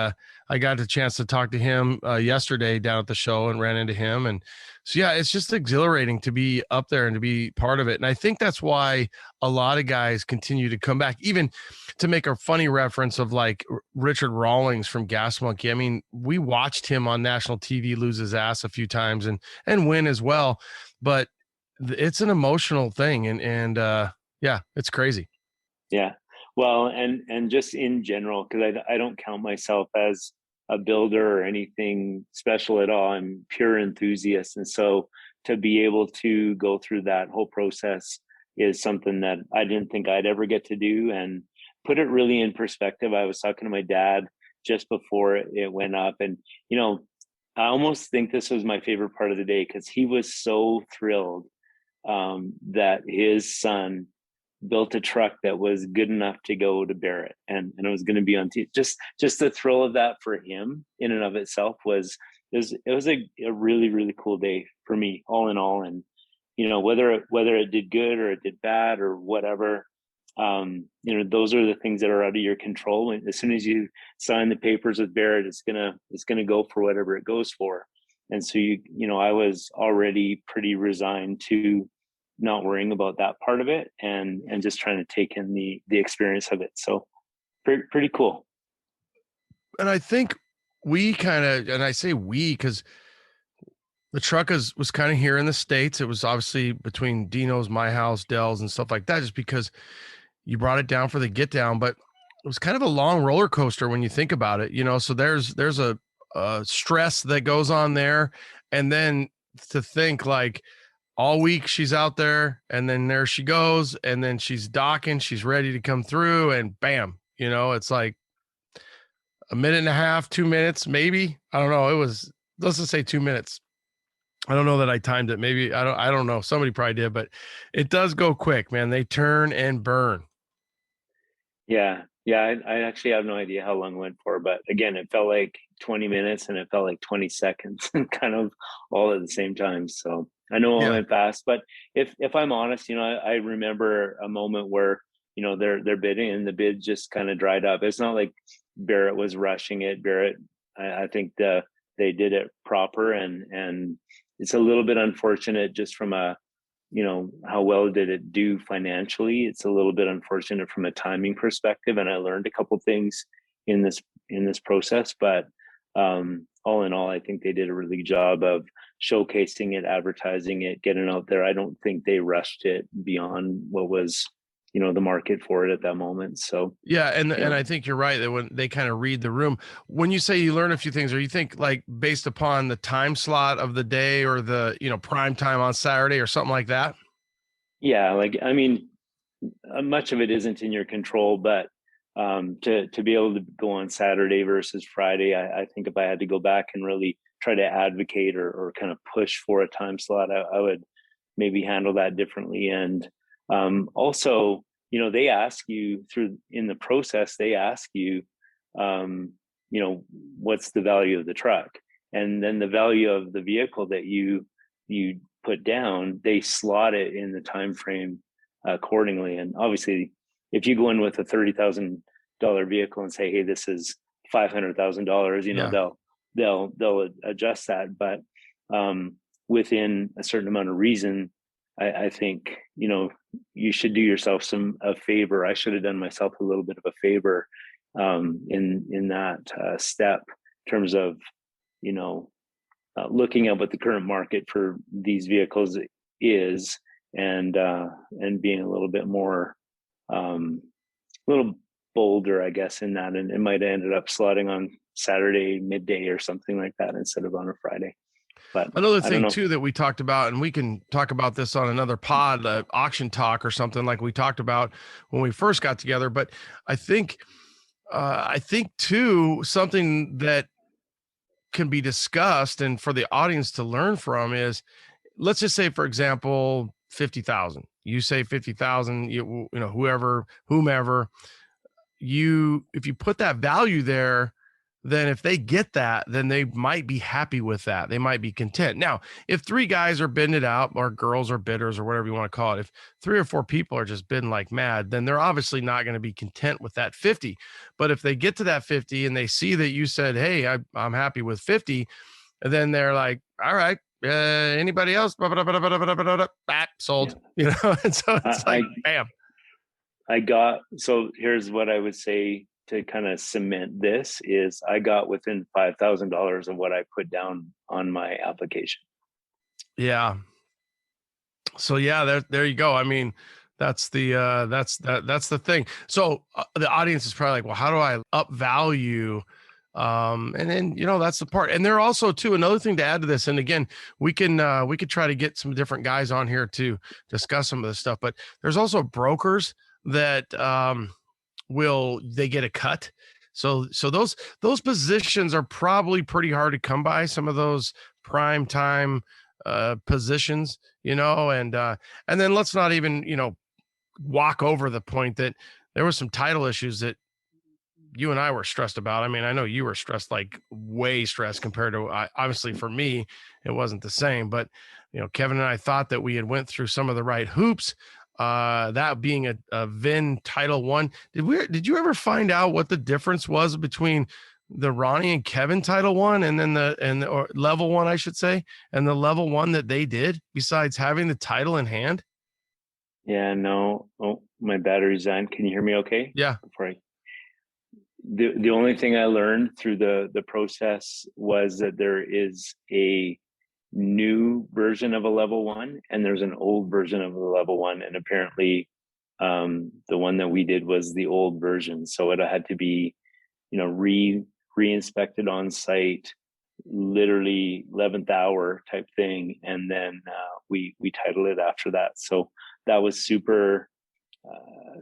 [SPEAKER 2] I got a chance to talk to him yesterday down at the show and ran into him. And so, yeah, it's just exhilarating to be up there and to be part of it. And I think that's why a lot of guys continue to come back, even to make a funny reference of like Richard Rawlings from Gas Monkey. I mean, we watched him on national TV lose his ass a few times and win as well, but it's an emotional thing. And yeah, it's crazy.
[SPEAKER 14] Yeah. Well, and just in general, because I don't count myself as a builder or anything special at all. I'm pure enthusiast. And so to be able to go through that whole process is something that I didn't think I'd ever get to do. And put it really in perspective, I was talking to my dad just before it went up. And, I almost think this was my favorite part of the day, because he was so thrilled that his son built a truck that was good enough to go to Barrett, and it was going to be on TV. Just the thrill of that for him in and of itself was a really, really cool day for me, all in all. And whether it did good or it did bad or whatever, those are the things that are out of your control. And as soon as you sign the papers with Barrett, it's gonna go for whatever it goes for. And so I was already pretty resigned to not worrying about that part of it and just trying to take in the experience of it. So pretty cool.
[SPEAKER 2] And I think we kind of, and I say we, because the truck was kind of here in the States. It was obviously between Dino's, my house, Dell's and stuff like that, just because you brought it down for the get down, but it was kind of a long roller coaster when you think about it, so there's a stress that goes on there. And then to think like, all week she's out there and then there she goes, and then she's docking, she's ready to come through, and bam, it's like a minute and a half, 2 minutes, maybe. I don't know. It was, let's just say 2 minutes. I don't know that I timed it. Maybe I don't know. Somebody probably did, but it does go quick, man. They turn and burn.
[SPEAKER 14] Yeah. I actually have no idea how long it went for, but again, it felt like 20 minutes and it felt like 20 seconds kind of all at the same time. So I know it went fast, but if I'm honest, I remember a moment where, they're bidding and the bid just kind of dried up. It's not like Barrett was rushing it. Barrett, I think they did it proper, and it's a little bit unfortunate just from a, how well did it do financially? It's a little bit unfortunate from a timing perspective. And I learned a couple things in this process, but all in all, I think they did a really good job of showcasing it, advertising it, getting out there. I don't think they rushed it beyond what was, the market for it at that moment. So
[SPEAKER 2] yeah, and I think you're right that when they kind of read the room, when you say you learn a few things, or you think like based upon the time slot of the day or the prime time on Saturday or something like that.
[SPEAKER 14] Yeah, like I mean, much of it isn't in your control, but to be able to go on Saturday versus Friday, I think if I had to go back and really try to advocate or kind of push for a time slot, I would maybe handle that differently. And also, they ask you in the process, they ask you, what's the value of the truck? And then the value of the vehicle that you put down, they slot it in the time frame accordingly. And obviously, if you go in with a $30,000 vehicle and say, hey, this is $500,000, they'll adjust that. But within a certain amount of reason, I think, you should do yourself a favor. I should have done myself a little bit of a favor in that step in terms of, looking at what the current market for these vehicles is and being a little bit more, a little bolder, I guess, in that. And it might have ended up slotting on Saturday midday or something like that instead of on a Friday. But
[SPEAKER 2] another
[SPEAKER 14] I don't
[SPEAKER 2] thing
[SPEAKER 14] know.
[SPEAKER 2] too that we talked about, and we can talk about this on another pod, auction talk or something like we talked about when we first got together. But I think too, something that can be discussed and for the audience to learn from is, let's just say, for example, 50,000. You say 50,000, you know, whomever, if you put that value there, then if they get that, then they might be happy with that. They might be content. Now, if 3 guys are bidding it out, or girls or bidders or whatever you want to call it, if 3 or 4 people are just bidding like mad, then they're obviously not going to be content with that 50. But if they get to that 50 and they see that you said, hey, I'm happy with 50, and then they're like, all right, anybody else? Sold.
[SPEAKER 14] Yeah.
[SPEAKER 2] You know, and so it's bam.
[SPEAKER 14] So here's what I would say to kind of cement this is I got within $5,000 of what I put down on my application.
[SPEAKER 2] Yeah. So yeah, there you go. I mean, that's the thing. So the audience is probably like, well, how do I up value? And then, you know, that's the part. And there also too, another thing to add to this. And again, we could try to get some different guys on here to discuss some of this stuff, but there's also brokers that, they get a cut. So those positions are probably pretty hard to come by, some of those prime time positions, you know, and then let's not even, you know, walk over the point that there was some title issues that you and I were stressed about. I mean, I know you were stressed, like way stressed compared to, obviously for me, it wasn't the same, but you know, Kevin and I thought that we had went through some of the right hoops, that being a VIN Title I. Did you ever find out what the difference was between the Ronnie and Kevin Title I and then or level 1, I should say, and the level 1 that they did, besides having the title in hand?
[SPEAKER 14] Yeah, no. Oh, my battery's on. Can you hear me okay?
[SPEAKER 2] Yeah.
[SPEAKER 14] The only thing I learned through the process was that there is a new version of a level 1 and there's an old version of a level 1, and apparently the one that we did was the old version, so it had to be, you know, re-inspected on site, literally 11th hour type thing, and then we titled it after that. So that was super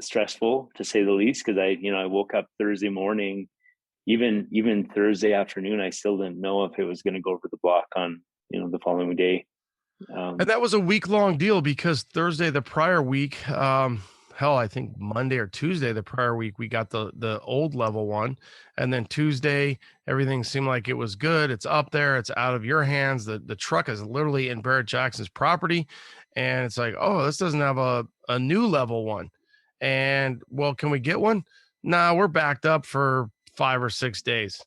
[SPEAKER 14] stressful, to say the least, because I woke up Thursday morning, even Thursday afternoon, I still didn't know if it was going to go over the block on, you know, the following day.
[SPEAKER 2] And that was a week-long deal, because Thursday the prior week, I think Monday or Tuesday the prior week, we got the old level 1, and then Tuesday everything seemed like it was good. It's up there, it's out of your hands. The truck is literally in Barrett Jackson's property, and it's like, oh, this doesn't have a new level 1. And well, can we get one? Nah, we're backed up for 5 or 6 days.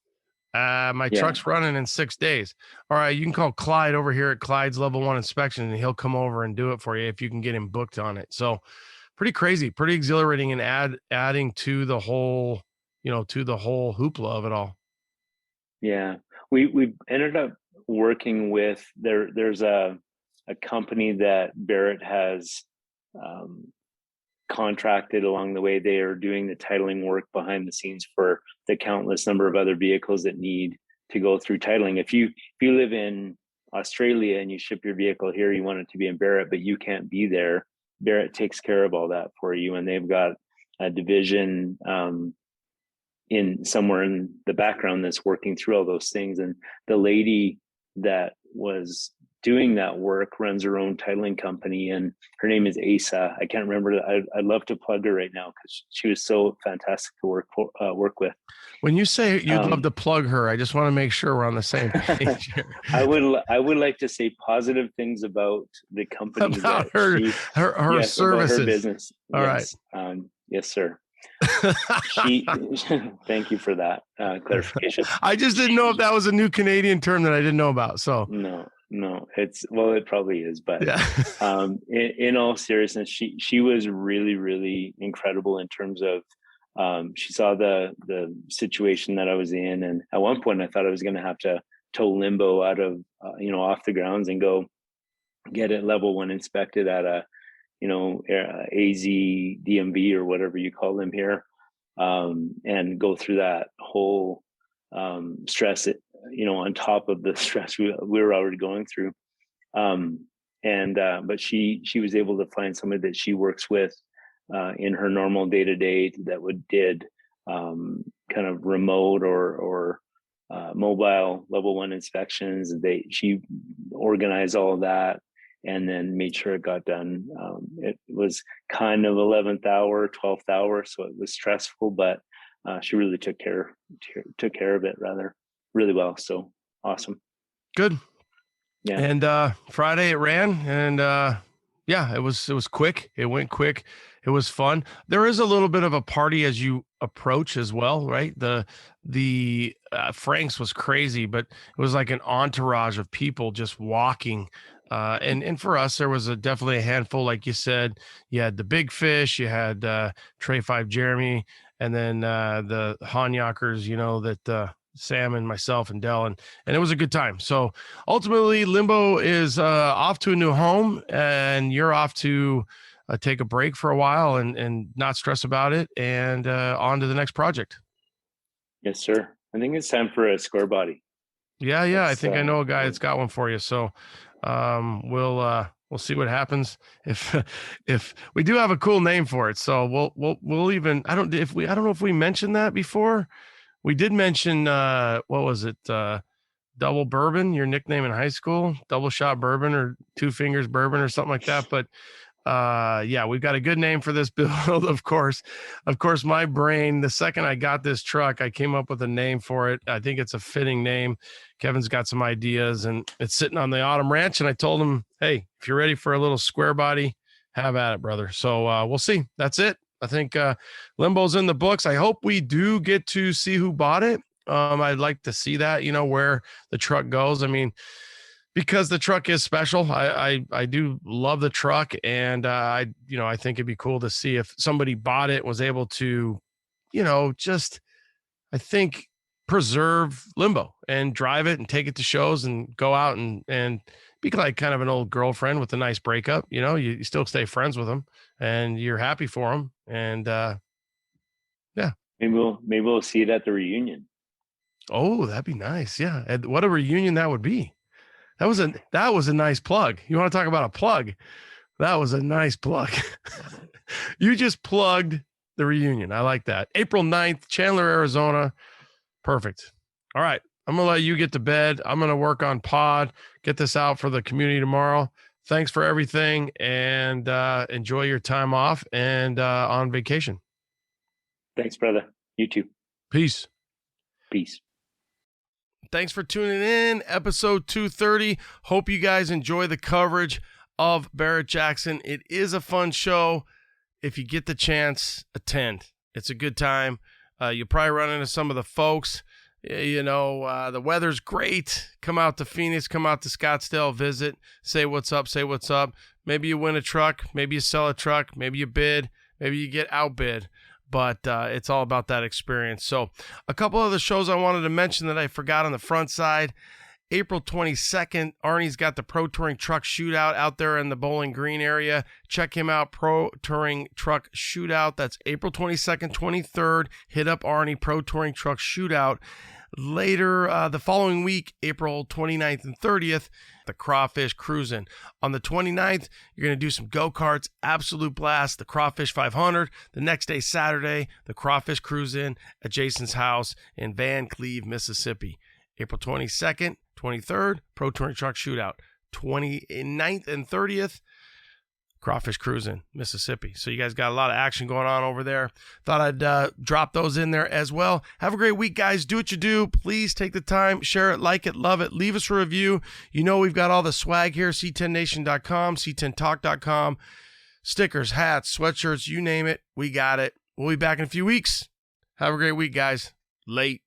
[SPEAKER 2] My truck's running in 6 days. All right, you can call Clyde over here at Clyde's level 1 inspection, and he'll come over and do it for you if you can get him booked on it. So pretty crazy, pretty exhilarating, and adding to the whole, you know, to the whole hoopla of it all.
[SPEAKER 14] Yeah, we ended up working with there's a company that Barrett has contracted along the way. They are doing the titling work behind the scenes for the countless number of other vehicles that need to go through titling. If you live in Australia and you ship your vehicle here, you want it to be in Barrett, but you can't be there, Barrett takes care of all that for you, and they've got a division in somewhere in the background that's working through all those things. And the lady that was doing that work runs her own titling company, and her name is Asa. I can't remember. I'd love to plug her right now because she was so fantastic to work with.
[SPEAKER 2] When you say you'd love to plug her, I just want to make sure we're on the same page here.
[SPEAKER 14] I would like to say positive things about the company,
[SPEAKER 2] about her services,
[SPEAKER 14] about her business.
[SPEAKER 2] All
[SPEAKER 14] yes.
[SPEAKER 2] right.
[SPEAKER 14] Yes, sir. Thank you for that clarification.
[SPEAKER 2] I just didn't know if that was a new Canadian term that I didn't know about. So
[SPEAKER 14] no, it probably is, but
[SPEAKER 2] yeah.
[SPEAKER 14] In all seriousness, she was really, really incredible in terms of she saw the situation that I was in, and at one point I thought I was going to have to tow limbo out of off the grounds and go get it level 1 inspected at a AZ DMV or whatever you call them here, and go through that whole stress on top of the stress we were already going through. But she was able to find somebody that she works with in her normal day-to-day that did kind of remote or mobile level 1 inspections. She organized all of that and then made sure it got done. It was kind of 11th hour, 12th hour, so it was stressful, but she really took care of it rather really well. So awesome.
[SPEAKER 2] Good.
[SPEAKER 14] Yeah.
[SPEAKER 2] And Friday it ran, and it was quick. It went quick. It was fun. There is a little bit of a party as you approach as well, right? The Frank's was crazy, but it was like an entourage of people just walking. And for us, there was definitely a handful, like you said. You had the Big Fish, you had Trey 5 Jeremy, and then the Hanyakers, that Sam and myself and Dell, and it was a good time. So ultimately, Limbo is off to a new home, and you're off to take a break for a while and not stress about it, and on to the next project.
[SPEAKER 14] Yes, sir. I think it's time for a square body.
[SPEAKER 2] Yeah. I think I know a guy that's got one for you. So we'll see what happens if we do have a cool name for it. So we'll even, I don't know if we mentioned that before. We did mention what was it? Double Bourbon, your nickname in high school, Double Shot Bourbon or Two Fingers Bourbon or something like that. But we've got a good name for this build. Of course, my brain, the second I got this truck, I came up with a name for it. I think it's a fitting name. Kevin's got some ideas, and it's sitting on the Autumn Ranch. And I told him, hey, if you're ready for a little square body, have at it, brother. So we'll see. That's it. I think Limbo's in the books. I hope we do get to see who bought it. I'd like to see that, where the truck goes. I mean, because the truck is special. I do love the truck, and I think it'd be cool to see if somebody bought it, was able to, I think preserve Limbo and drive it and take it to shows and go out and be like kind of an old girlfriend with a nice breakup. You still stay friends with them and you're happy for them. And
[SPEAKER 14] maybe we'll see it at the reunion.
[SPEAKER 2] Oh, that'd be nice. Yeah. And what a reunion that would be. That was a nice plug. You want to talk about a plug? That was a nice plug. You just plugged the reunion. I like that. April 9th, Chandler, Arizona. Perfect. All right. I'm going to let you get to bed. I'm going to work on pod, get this out for the community tomorrow. Thanks for everything, and enjoy your time off and on vacation.
[SPEAKER 14] Thanks, brother. You too.
[SPEAKER 2] Peace.
[SPEAKER 14] Peace.
[SPEAKER 2] Thanks for tuning in. Episode 230. Hope you guys enjoy the coverage of Barrett Jackson. It is a fun show. If you get the chance, attend. It's a good time. You'll probably run into some of the folks. The weather's great. Come out to Phoenix, come out to Scottsdale, visit, say what's up. Maybe you win a truck, maybe you sell a truck, maybe you bid, maybe you get outbid, but it's all about that experience. So a couple of the shows I wanted to mention that I forgot on the front side. April 22nd, Arnie's got the Pro Touring Truck Shootout out there in the Bowling Green area. Check him out, Pro Touring Truck Shootout. That's April 22nd, 23rd. Hit up Arnie, Pro Touring Truck Shootout. Later, the following week, April 29th and 30th, the Crawfish Cruising. On the 29th, you're going to do some go-karts, absolute blast, the Crawfish 500. The next day, Saturday, the Crawfish Cruising at Jason's house in Van Cleve, Mississippi. April 22nd, 23rd, Pro Touring Truck Shootout. 29th and 30th, Crawfish Cruising, Mississippi. So you guys got a lot of action going on over there. Thought I'd drop those in there as well. Have a great week, guys. Do what you do. Please take the time, share it, like it, love it. Leave us a review. We've got all the swag here, c10nation.com, c10talk.com. Stickers, hats, sweatshirts, you name it. We got it. We'll be back in a few weeks. Have a great week, guys. Late.